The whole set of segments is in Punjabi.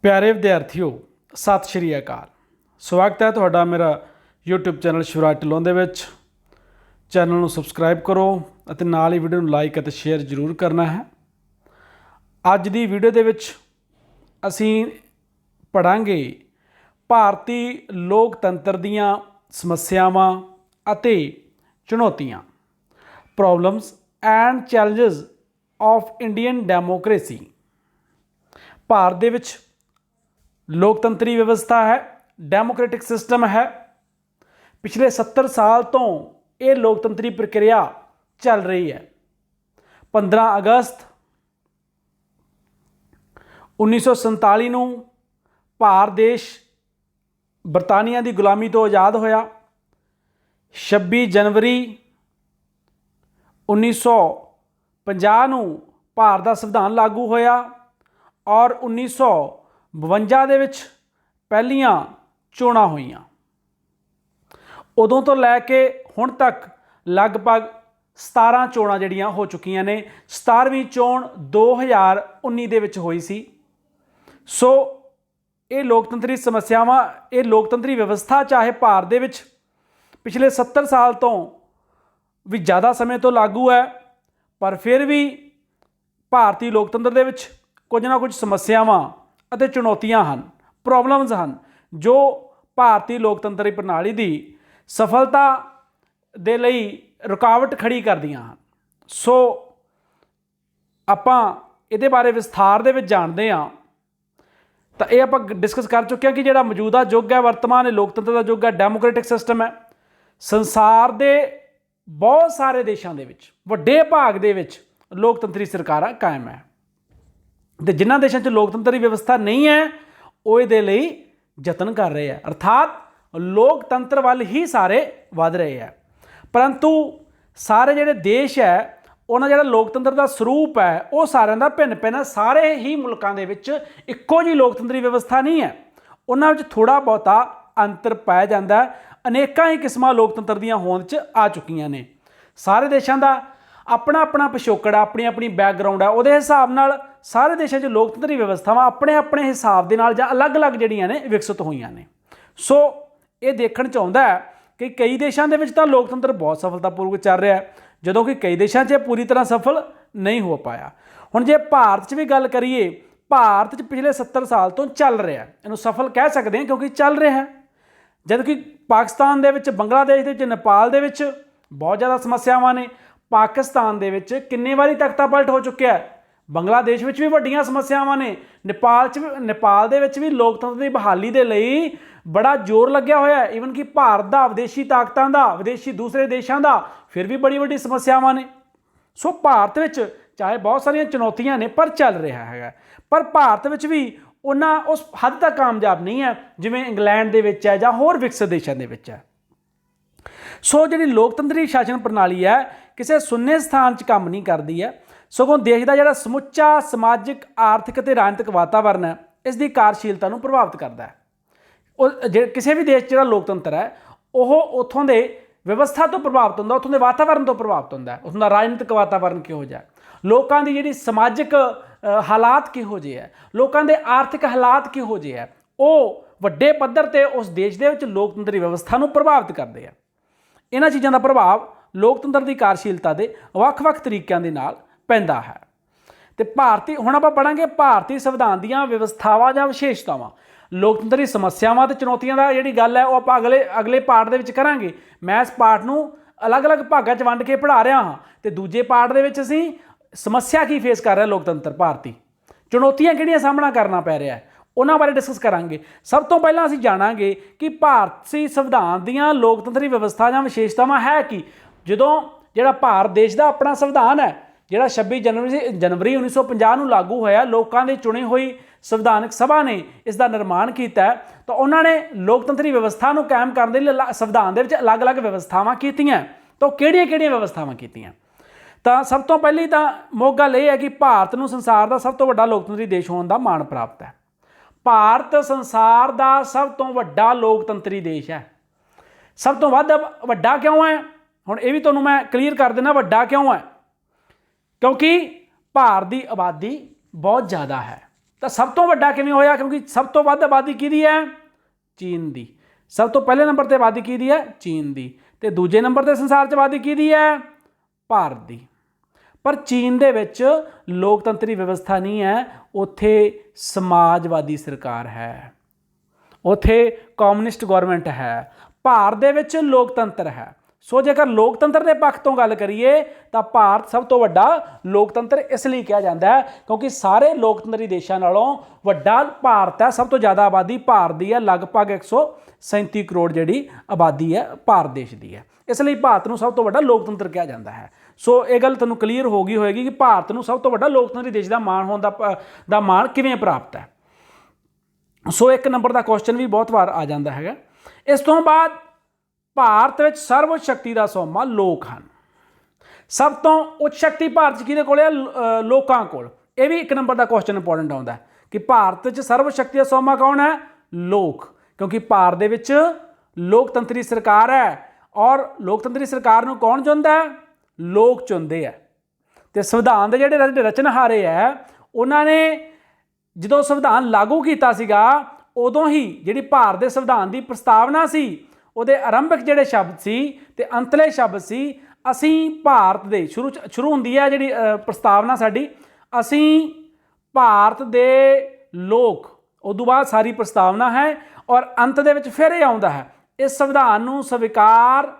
प्यारे विद्यार्थियों सत श्री अकाल। स्वागत है तुहाडा मेरा यूट्यूब चैनल शिवराज ढिल्लों दे विच। चैनल नूं सबसक्राइब करो अते नाल ही वीडियो नूं लाइक अते शेयर जरूर करना है। अज दी वीडियो दे विच असीं पढ़ांगे भारती लोकतंत्र दीआं समस्यावां अते चुनौतियां, problems and challenges of Indian democracy. Bharat दे विच लोकतंत्री व्यवस्था है, डेमोक्रेटिक सिस्टम है। पिछले 70 साल तो ये लोकतंत्री प्रक्रिया चल रही है। 15 अगस्त 1947 नूं भारत देश बरतानिया की गुलामी तो आज़ाद होया। 26 जनवरी 1950 नूं भारत का संविधान लागू होया और 1952 दे विच पहलियां चोणां होईयां। उदों तो लैके हुण तक लगभग 17 चोणां जिहड़ियां हो चुकियां ने। 17वीं चोण 2019 दे विच होई सी। सो ये लोकतंत्री समस्यावां, ये लोकतंत्री व्यवस्था चाहे भारत दे विच पिछले 70 साल तो भी ज़्यादा समय तो लागू है, पर फिर भी भारतीय लोकतंत्र दे विच कुछ ना कुछ समस्यावां अते चुनौतियां हन, प्रॉब्लम्स हन, जो भारतीय लोकतंत्री प्रणाली की सफलता दे लई रुकावट खड़ी करदियां हन। सो आपां इहदे बारे विस्तार दे विच जाणदे हां। तो ये आपां डिस्कस कर चुके हैं कि जिहड़ा मौजूदा युग है, वर्तमान लोकतंत्र का युग है, डेमोक्रेटिक सिस्टम है। संसार के बहुत सारे देशों के वड्डे भाग दे विच लोकतंत्री सरकारां कायम है, तो जिन्हां देशों च लोकतंत्री व्यवस्था नहीं है वो इहदे लई यतन कर रहे हैं, अर्थात लोकतंत्र वाल ही सारे वध रहे हैं। परंतु सारे जिहड़े देश है उन्हां जिहड़ा लोकतंत्र का स्वरूप है वो सारिਆਂ ਦਾ भिन्न भिन्न है। सारे ही मुल्कां दे विच इक्को जी लोकतंत्री व्यवस्था नहीं है, उन्हां विच थोड़ा बहुता अंतर पाया जाता है। अनेकां ही किस्मां लोकतंत्र दीआं होंद च आ चुकियां ने। सारे देशों का अपना अपना पिछोकड़, अपनी अपनी बैकग्राउंड है, उहदे हिसाब नाल सारे देशों च लोकतंत्री व्यवस्थावां अपने अपने हिसाब दे नाल जां अलग अलग जिहड़ियां ने विकसित होईयां ने। सो ये देखण च आउंदा है कि कई देशों के विच तां लोकतंत्र बहुत सफलतापूर्वक चल रहा है, जदों कि कई देशों च पूरी तरह सफल नहीं हो पाया। हुण जे भारत च भी गल करिए, भारत च पिछले 70 साल तो चल रहा है, इहनूं सफल कह सकते हैं क्योंकि चल रहा है। जबकि पाकिस्तान दे विच, बांग्लादेश दे विच, नेपाल दे विच बहुत ज़्यादा समस्यावां ने। पाकिस्तान दे विच किन्ने वारी तख्ता पलट हो चुकिया है, बांग्लादेश विच भी वड्डियां समस्यावां ने, नेपाल दे विच भी लोकतंत्र की बहाली दे लई बड़ा जोर लग्या होया है। ईवन कि भारत का, विदेशी ताकतां दा, विदेशी दूसरे देशों का फिर भी बड़ी बड़ी समस्यावां ने। सो भारत विच चाहे बहुत सारिया चुनौतियां ने पर चल रहा है, पर भारत विच भी उन्ना उस हद तक कामयाब नहीं है जिवें इंग्लैंड दे विच है जां होर विकसित देशों के विच है। सो जिहड़ी लोकतंत्री शासन प्रणाली है किसी सुन्ने स्थान च काम नहीं करती है, सगों देश का जिहड़ा समुच्चा समाजिक, आर्थिक ते राजनीतिक वातावरण है इसकी कार्यशीलता नूं प्रभावित करता है। किसी भी देश जिहड़ा लोकतंत्र है वह उत्थों के व्यवस्था तो प्रभावित होंदा, उत्थों के वातावरण तो प्रभावित होंदा है। उत्थों का राजनीतिक वातावरण किहो जिहा, लोगों की जिहड़ी समाजिक हालात किहो जिहे है, लोगों के आर्थिक हालात किहो जिहे है, वो वड्डे पद्धर ते उस देश दे विच लोकतंत्री व्यवस्था नूं प्रभावित करदे है। इन्हां चीज़ां दा प्रभाव लोकतंत्र की कार्यशीलता के ਵੱਖ-ਵੱਖ तरीकों के नाल पैंदा है। तो भारतीय हुण आपां पढ़ांगे भारतीय संविधान दीआं व्यवस्थावां जां विशेषतावां, लोकतंत्री समस्यावां ते चुनौतियां दा जिहड़ी गल है वो आपां अगले पार्ट दे विच करांगे। मैं इस पार्ट नूं अलग अलग भागां च वंड के पढ़ा रहा हाँ, तो दूजे पार्ट दे विच असीं समस्या की फेस कर रहा लोकतंत्र, भारती चुनौतियां किहड़ियां सामना करना पै रहा है उन्हां बारे डिस्कस करांगे। सब तो पहलां असीं जाणांगे कि भारती संविधान दीआं लोकतंत्री व्यवस्था जां विशेषतावां है कि जदों जिहड़ा भारत देश का अपना संविधान है, जिहड़ा 26 जनवरी 1950 नूं लागू होया, लोकां दे चुनी हुई संविधानक सभा ने इसका निर्माण किया, तो उन्होंने लोकतंत्री व्यवस्था को कायम करने के लिए संविधान के अलग अलग व्यवस्थावां कीतियां। तो किहड़ियां व्यवस्थावां कीतियां? तो सब तो पहली तो मुख गल यह है कि भारत को संसार का सब तो वड्डा लोकतंत्री देश होने का माण प्राप्त है। भारत संसार का सब तो वड्डा लोकतंत्री देश है। सब तो वड्डा क्यों है, हुण ये भी तुहानूं मैं क्लीयर कर देना वड्डा क्यों है। क्योंकि भारत की आबादी बहुत ज़्यादा है, ਤਾਂ ਸਭ ਤੋਂ ਵੱਡਾ ਕਿਵੇਂ ਹੋਇਆ? ਕਿਉਂਕਿ ਸਭ ਤੋਂ ਵੱਧ ਆਬਾਦੀ ਕਿਹਦੀ ਹੈ? ਚੀਨ ਦੀ। ਸਭ ਤੋਂ ਪਹਿਲੇ ਨੰਬਰ ਤੇ ਆਬਾਦੀ ਕਿਹਦੀ ਹੈ? ਚੀਨ ਦੀ। ਤੇ ਦੂਜੇ ਨੰਬਰ ਤੇ ਸੰਸਾਰ 'ਚ ਆਬਾਦੀ ਕਿਹਦੀ ਹੈ? ਭਾਰਤ ਦੀ। ਪਰ ਚੀਨ ਦੇ ਵਿੱਚ ਲੋਕਤੰਤਰੀ ਵਿਵਸਥਾ ਨਹੀਂ ਹੈ, ਉੱਥੇ ਸਮਾਜਵਾਦੀ ਸਰਕਾਰ ਹੈ, ਉੱਥੇ ਕਮਿਊਨਿਸਟ ਗੌਰਮੈਂਟ ਹੈ। ਭਾਰਤ ਦੇ ਵਿੱਚ ਲੋਕਤੰਤਰ ਹੈ। ਸੋ ਜੇਕਰ ਲੋਕਤੰਤਰ ਦੇ ਪੱਖ ਤੋਂ ਗੱਲ ਕਰੀਏ ਤਾਂ ਭਾਰਤ ਸਭ ਤੋਂ ਵੱਡਾ ਲੋਕਤੰਤਰ ਇਸ ਲਈ ਕਿਹਾ ਜਾਂਦਾ ਹੈ ਕਿਉਂਕਿ ਸਾਰੇ ਲੋਕਤੰਤਰੀ ਦੇਸ਼ਾਂ ਨਾਲੋਂ ਵੱਡਾ ਭਾਰਤ ਹੈ। ਸਭ ਤੋਂ ਜ਼ਿਆਦਾ ਆਬਾਦੀ ਭਾਰਤ ਦੀ ਹੈ, ਲਗਭਗ 137 ਕਰੋੜ ਜਿਹੜੀ ਆਬਾਦੀ ਹੈ ਭਾਰਤ ਦੇਸ਼ ਦੀ ਹੈ। ਇਸ ਲਈ ਭਾਰਤ ਨੂੰ ਸਭ ਤੋਂ ਵੱਡਾ ਲੋਕਤੰਤਰ ਕਿਹਾ ਜਾਂਦਾ ਹੈ। ਸੋ ਇਹ ਗੱਲ ਤੁਹਾਨੂੰ ਕਲੀਅਰ ਹੋ ਗਈ ਹੋਏਗੀ ਕਿ ਭਾਰਤ ਨੂੰ ਸਭ ਤੋਂ ਵੱਡਾ ਲੋਕਤੰਤਰੀ ਦੇਸ਼ ਦਾ ਮਾਣ ਹੋਣ ਦਾ ਮਾਣ ਕਿਵੇਂ ਪ੍ਰਾਪਤ ਹੈ। ਸੋ ਇੱਕ ਨੰਬਰ ਦਾ ਕੁਐਸਚਨ ਵੀ ਬਹੁਤ ਵਾਰ ਆ ਜਾਂਦਾ ਹੈਗਾ। ਇਸ ਤੋਂ ਬਾਅਦ ਭਾਰਤ ਵਿੱਚ ਸਰਵਉੱਚ ਸ਼ਕਤੀ ਦਾ ਸੋਮਾ ਲੋਕ ਹਨ। ਸਭ ਤੋਂ ਉੱਚ ਸ਼ਕਤੀ ਭਾਰਤ 'ਚ ਕਿਹਦੇ ਕੋਲ ਹੈ? ਲੋਕਾਂ ਕੋਲ। ਇਹ ਵੀ ਇੱਕ ਨੰਬਰ ਦਾ ਕੁਐਸਚਨ ਇੰਪੋਰਟੈਂਟ ਆਉਂਦਾ ਹੈ ਕਿ ਭਾਰਤ 'ਚ ਸਰਵਉੱਚ ਸ਼ਕਤੀ ਦਾ ਸੋਮਾ ਕੌਣ ਹੈ? ਲੋਕ। ਕਿਉਂਕਿ ਭਾਰਤ ਦੇ ਵਿੱਚ ਲੋਕਤੰਤਰੀ ਸਰਕਾਰ ਹੈ ਔਰ ਲੋਕਤੰਤਰੀ ਸਰਕਾਰ ਨੂੰ ਕੌਣ ਚੁਣਦਾ ਹੈ? ਲੋਕ ਚੁਣਦੇ ਆ। ਤੇ ਸੰਵਿਧਾਨ ਦੇ ਜਿਹੜੇ ਰਚਨਹਾਰੇ ਹੈ ਉਹਨਾਂ ਨੇ ਜਦੋਂ ਸੰਵਿਧਾਨ ਲਾਗੂ ਕੀਤਾ ਸੀਗਾ ਉਦੋਂ ਹੀ ਜਿਹੜੀ ਭਾਰਤ ਦੇ ਸੰਵਿਧਾਨ ਦੀ ਪ੍ਰਸਤਾਵਨਾ ਸੀ ਉਹਦੇ ਆਰੰਭਕ ਜਿਹੜੇ ਸ਼ਬਦ ਸੀ ਤੇ ਅੰਤਲੇ ਸ਼ਬਦ ਸੀ, ਅਸੀਂ ਭਾਰਤ ਦੇ ਸ਼ੁਰੂ ਹੁੰਦੀ ਹੈ ਜਿਹੜੀ ਪ੍ਰਸਤਾਵਨਾ ਸਾਡੀ, ਅਸੀਂ ਭਾਰਤ ਦੇ ਲੋਕ, ਉਦੋਂ ਬਾਅਦ ਸਾਰੀ ਪ੍ਰਸਤਾਵਨਾ ਹੈ ਔਰ ਅੰਤ ਦੇ ਵਿੱਚ ਫਿਰ ਇਹ ਆਉਂਦਾ ਹੈ ਇਸ ਸੰਵਿਧਾਨ ਨੂੰ ਸਵੀਕਾਰ,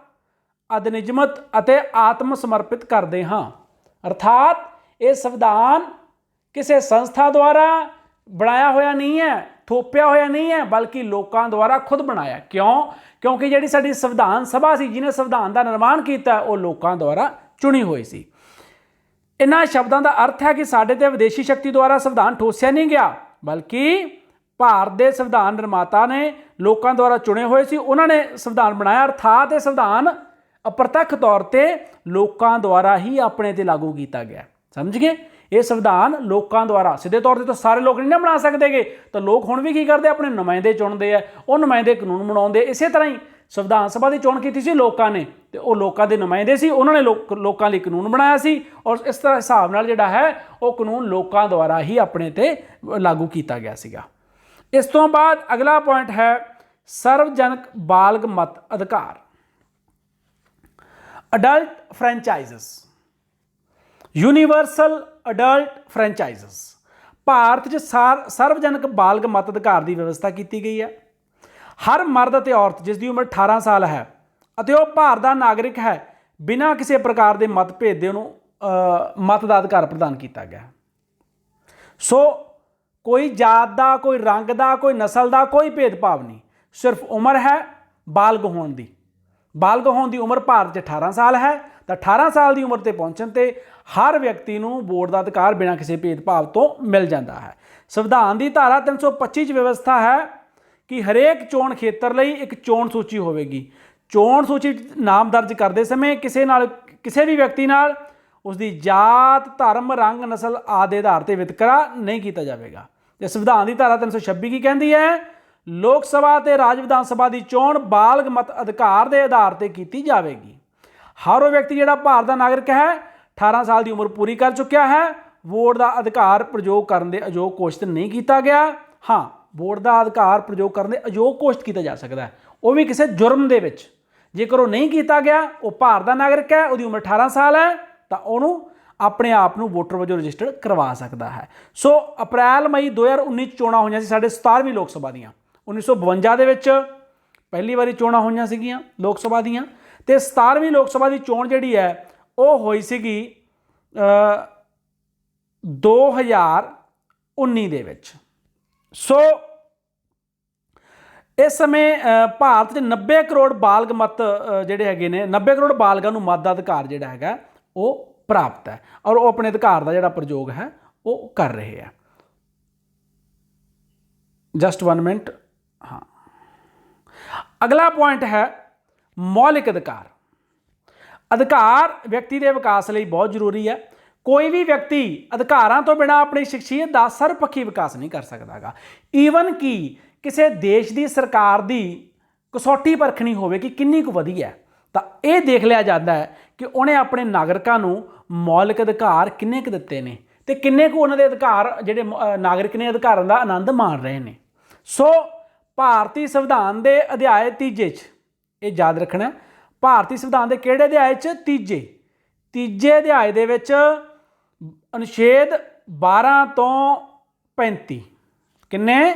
ਅਧਿਨਿਯਮਤ ਅਤੇ ਆਤਮ ਸਮਰਪਿਤ ਕਰਦੇ ਹਾਂ। ਅਰਥਾਤ ਇਹ ਸੰਵਿਧਾਨ ਕਿਸੇ ਸੰਸਥਾ ਦੁਆਰਾ ਬਣਾਇਆ ਹੋਇਆ ਨਹੀਂ ਹੈ, ਥੋਪਿਆ ਹੋਇਆ ਨਹੀਂ ਹੈ, ਬਲਕਿ ਲੋਕਾਂ ਦੁਆਰਾ ਖੁਦ ਬਣਾਇਆ। ਕਿਉਂ? ਕਿਉਂਕਿ ਜਿਹੜੀ ਸਾਡੀ ਸੰਵਿਧਾਨ ਸਭਾ ਸੀ ਜਿਹਨੇ ਸੰਵਿਧਾਨ ਦਾ ਨਿਰਮਾਣ ਕੀਤਾ ਉਹ ਲੋਕਾਂ ਦੁਆਰਾ ਚੁਣੀ ਹੋਈ ਸੀ। ਇਹਨਾਂ ਸ਼ਬਦਾਂ ਦਾ ਅਰਥ ਹੈ ਕਿ ਸਾਡੇ ਤੇ ਵਿਦੇਸ਼ੀ ਸ਼ਕਤੀ ਦੁਆਰਾ ਸੰਵਿਧਾਨ ਠੋਸਿਆ ਨਹੀਂ ਗਿਆ, ਬਲਕਿ ਭਾਰਤ ਦੇ ਸੰਵਿਧਾਨ ਨਿਰਮਾਤਾ ਨੇ ਲੋਕਾਂ ਦੁਆਰਾ ਚੁਣੇ ਹੋਏ ਸੀ, ਉਹਨਾਂ ਨੇ ਸੰਵਿਧਾਨ ਬਣਾਇਆ। ਅਰਥਾਤ ਇਹ ਸੰਵਿਧਾਨ ਅਪ੍ਰਤੱਖ ਤੌਰ ਤੇ ਲੋਕਾਂ ਦੁਆਰਾ ਹੀ ਆਪਣੇ ਤੇ ਲਾਗੂ ਕੀਤਾ ਗਿਆ। ਸਮਝ ਗਏ? ਇਹ ਸੰਵਿਧਾਨ ਲੋਕਾਂ ਦੁਆਰਾ, ਸਿੱਧੇ ਤੌਰ ਤੇ ਤਾਂ ਸਾਰੇ ਲੋਕ ਨਹੀਂ ਨਾ ਬਣਾ ਸਕਦੇਗੇ, ਤਾਂ ਲੋਕ ਹੁਣ ਵੀ ਕੀ ਕਰਦੇ? ਆਪਣੇ ਨੁਮਾਇੰਦੇ ਚੁਣਦੇ ਆ, ਉਹ ਨੁਮਾਇੰਦੇ ਕਾਨੂੰਨ ਬਣਾਉਂਦੇ। ਇਸੇ ਤਰ੍ਹਾਂ ਹੀ ਸੰਵਿਧਾਨ ਸਭਾ ਦੀ ਚੋਣ ਕੀਤੀ ਸੀ ਲੋਕਾਂ ਨੇ ਤੇ ਉਹ ਲੋਕਾਂ ਦੇ ਨੁਮਾਇੰਦੇ ਸੀ, ਉਹਨਾਂ ਨੇ ਲੋਕਾਂ ਲਈ ਕਾਨੂੰਨ ਬਣਾਇਆ ਸੀ ਔਰ ਇਸ ਤਰ੍ਹਾਂ ਹਿਸਾਬ ਨਾਲ ਜਿਹੜਾ ਹੈ ਉਹ ਕਾਨੂੰਨ ਲੋਕਾਂ ਦੁਆਰਾ ਹੀ ਆਪਣੇ ਤੇ ਲਾਗੂ ਕੀਤਾ ਗਿਆ ਸੀਗਾ। ਇਸ ਤੋਂ ਬਾਅਦ ਅਗਲਾ ਪੁਆਇੰਟ ਹੈ ਸਰਵਜਨਕ ਬਾਲਗ ਮਤ ਅਧਿਕਾਰ, ਅਡਲਟ ਫਰੈਂਚਾਈਜ਼ਸ, ਯੂਨੀਵਰਸਲ ਅਡਲਟ ਫਰੈਂਚਾਈਜ਼ਸ। ਭਾਰਤ 'ਚ ਸਰਵਜਨਕ ਬਾਲਗ ਮਤ ਅਧਿਕਾਰ ਦੀ ਵਿਵਸਥਾ ਕੀਤੀ ਗਈ ਹੈ। ਹਰ ਮਰਦ ਅਤੇ ਔਰਤ ਜਿਸ ਦੀ ਉਮਰ 18 ਸਾਲ ਹੈ ਅਤੇ ਉਹ ਭਾਰਤ ਦਾ ਨਾਗਰਿਕ ਹੈ, ਬਿਨਾਂ ਕਿਸੇ ਪ੍ਰਕਾਰ ਦੇ ਮਤਭੇਦ ਦੇ ਉਹਨੂੰ ਮਤ ਦਾ ਅਧਿਕਾਰ ਪ੍ਰਦਾਨ ਕੀਤਾ ਗਿਆ। ਸੋ ਕੋਈ ਜਾਤ ਦਾ, ਕੋਈ ਰੰਗ ਦਾ, ਕੋਈ ਨਸਲ ਦਾ ਕੋਈ ਭੇਦਭਾਵ ਨਹੀਂ, ਸਿਰਫ ਉਮਰ ਹੈ ਬਾਲਗ ਹੋਣ ਦੀ। ਬਾਲਗ ਹੋਣ ਦੀ ਉਮਰ ਭਾਰਤ 'ਚ 18 ਸਾਲ ਹੈ ਤਾਂ 18 ਸਾਲ ਦੀ ਉਮਰ ਤੇ ਪਹੁੰਚਣ ਤੇ ਹਰ ਵਿਅਕਤੀ ਨੂੰ ਵੋਟ ਦਾ ਅਧਿਕਾਰ ਬਿਨਾਂ ਕਿਸੇ ਭੇਦਭਾਵ ਤੋਂ ਮਿਲ ਜਾਂਦਾ ਹੈ। ਸੰਵਿਧਾਨ ਦੀ ਧਾਰਾ 325 'ਚ ਵਿਵਸਥਾ ਹੈ ਕਿ ਹਰੇਕ ਚੋਣ ਖੇਤਰ ਲਈ ਇੱਕ ਚੋਣ ਸੂਚੀ ਹੋਵੇਗੀ। ਚੋਣ ਸੂਚੀ ਨਾਮ ਦਰਜ ਕਰਦੇ ਸਮੇਂ ਕਿਸੇ ਵੀ ਵਿਅਕਤੀ ਨਾਲ ਉਸਦੀ ਜਾਤ, ਧਰਮ, ਰੰਗ, ਨਸਲ ਆਦਿ ਦੇ ਆਧਾਰ ਤੇ ਵਿਤਕਰਾ ਨਹੀਂ ਕੀਤਾ ਜਾਵੇਗਾ। ਤੇ ਸੰਵਿਧਾਨ ਦੀ ਧਾਰਾ 326 ਕੀ ਕਹਿੰਦੀ ਹੈ? ਲੋਕ ਸਭਾ ਤੇ ਰਾਜ ਵਿਧਾਨ ਸਭਾ ਦੀ ਚੋਣ ਬਾਲਗ ਮਤ ਅਧਿਕਾਰ ਦੇ ਆਧਾਰ ਤੇ ਕੀਤੀ ਜਾਵੇਗੀ। ਹਰ ਉਹ ਵਿਅਕਤੀ ਜਿਹੜਾ ਭਾਰਤ ਦਾ ਨਾਗਰਿਕ ਹੈ, 18 ਸਾਲ ਦੀ ਉਮਰ ਪੂਰੀ ਕਰ ਚੁੱਕਿਆ ਹੈ, ਵੋਟ ਦਾ ਅਧਿਕਾਰ ਪ੍ਰਯੋਗ ਕਰਨ ਦੇ ਅਯੋਗ ਘੋਸ਼ਿਤ ਨਹੀਂ ਕੀਤਾ ਗਿਆ। ਹਾਂ, ਵੋਟ ਦਾ ਅਧਿਕਾਰ ਪ੍ਰਯੋਗ ਕਰਨ ਦੇ ਅਯੋਗ ਘੋਸ਼ਿਤ ਕੀਤਾ ਜਾ ਸਕਦਾ ਹੈ, ਉਹ ਵੀ ਕਿਸੇ ਜੁਰਮ ਦੇ ਵਿੱਚ। ਜੇਕਰ ਉਹ ਨਹੀਂ ਕੀਤਾ ਗਿਆ, ਉਹ ਭਾਰਤ ਦਾ ਨਾਗਰਿਕ ਹੈ, ਉਹਦੀ ਉਮਰ 18 ਸਾਲ ਹੈ, ਤਾਂ ਉਹਨੂੰ ਆਪਣੇ ਆਪ ਨੂੰ ਵੋਟਰ ਵਜੋਂ ਰਜਿਸਟਰਡ ਕਰਵਾ ਸਕਦਾ ਹੈ। ਸੋ ਅਪ੍ਰੈਲ ਮਈ 2019 ਚੋਣਾਂ ਹੋਈਆਂ ਸੀ ਸਾਡੇ 17ਵੀਂ ਲੋਕ ਸਭਾ ਦੀਆਂ। 1952 ਦੇ ਵਿੱਚ ਪਹਿਲੀ ਵਾਰੀ ਚੋਣਾਂ ਹੋਈਆਂ ਸੀਗੀਆਂ ਲੋਕ ਸਭਾ ਦੀਆਂ, ਤੇ 17ਵੀਂ ਲੋਕ ਸਭਾ ਦੀ ਚੋਣ ਜਿਹੜੀ ਹੈ ਉਹ ਹੋਈ ਸੀਗੀ 2019 ਦੇ ਵਿੱਚ। ਸੋ ਇਸ ਸਮੇਂ ਭਾਰਤ 'ਚ 90 ਕਰੋੜ ਬਾਲਗ ਮਤ ਜਿਹੜੇ ਹੈਗੇ ਨੇ, 90 ਕਰੋੜ ਬਾਲਗਾਂ ਨੂੰ ਮਤ ਦਾ ਅਧਿਕਾਰ ਜਿਹੜਾ ਹੈਗਾ ਉਹ ਪ੍ਰਾਪਤ ਹੈ ਔਰ ਉਹ ਆਪਣੇ ਅਧਿਕਾਰ ਦਾ ਜਿਹੜਾ ਪ੍ਰਯੋਗ ਹੈ ਉਹ ਕਰ ਰਹੇ ਹੈ। Just 1 minute. ਹਾਂ, ਅਗਲਾ ਪੁਆਇੰਟ ਹੈ ਮੌਲਿਕ ਅਧਿਕਾਰ। ਅਧਿਕਾਰ ਵਿਅਕਤੀ ਦੇ ਵਿਕਾਸ ਲਈ ਬਹੁਤ ਜ਼ਰੂਰੀ ਹੈ। ਕੋਈ ਵੀ ਵਿਅਕਤੀ ਅਧਿਕਾਰਾਂ ਤੋਂ ਬਿਨਾਂ ਆਪਣੀ ਸ਼ਖਸੀਅਤ ਦਾ ਸਰਵਪੱਖੀ ਵਿਕਾਸ ਨਹੀਂ ਕਰ ਸਕਦਾਗਾ। ਈਵਨ ਕਿ ਕਿਸੇ ਦੇਸ਼ ਦੀ ਸਰਕਾਰ ਦੀ ਕਸੌਟੀ ਪਰਖਣੀ ਹੋਵੇ ਕਿ ਕਿੰਨੀ ਕੁ ਵਧੀਆ, ਤਾਂ ਇਹ ਦੇਖ ਲਿਆ ਜਾਂਦਾ ਹੈ ਕਿ ਉਹਨੇ ਆਪਣੇ ਨਾਗਰਿਕਾਂ ਨੂੰ ਮੌਲਿਕ ਅਧਿਕਾਰ ਕਿੰਨੇ ਕੁ ਦਿੱਤੇ ਨੇ ਤੇ ਕਿੰਨੇ ਕੁ ਉਹਨਾਂ ਦੇ ਅਧਿਕਾਰ ਜਿਹੜੇ ਨਾਗਰਿਕ ਨੇ ਅਧਿਕਾਰਾਂ ਦਾ ਆਨੰਦ ਮਾਣ ਰਹੇ ਨੇ। ਸੋ ਭਾਰਤੀ ਸੰਵਿਧਾਨ ਦੇ ਅਧਿਆਇ 3 'ਚ ਇਹ ਯਾਦ ਰੱਖਣਾ, ਭਾਰਤੀ ਸੰਵਿਧਾਨ ਦੇ ਕਿਹੜੇ ਅਧਿਆਇ 'ਚ? ਤੀਜੇ ਅਧਿਆਇ ਦੇ ਵਿੱਚ ਅਨੁਛੇਦ 12 ਤੋਂ 35। ਕਿੰਨੇ?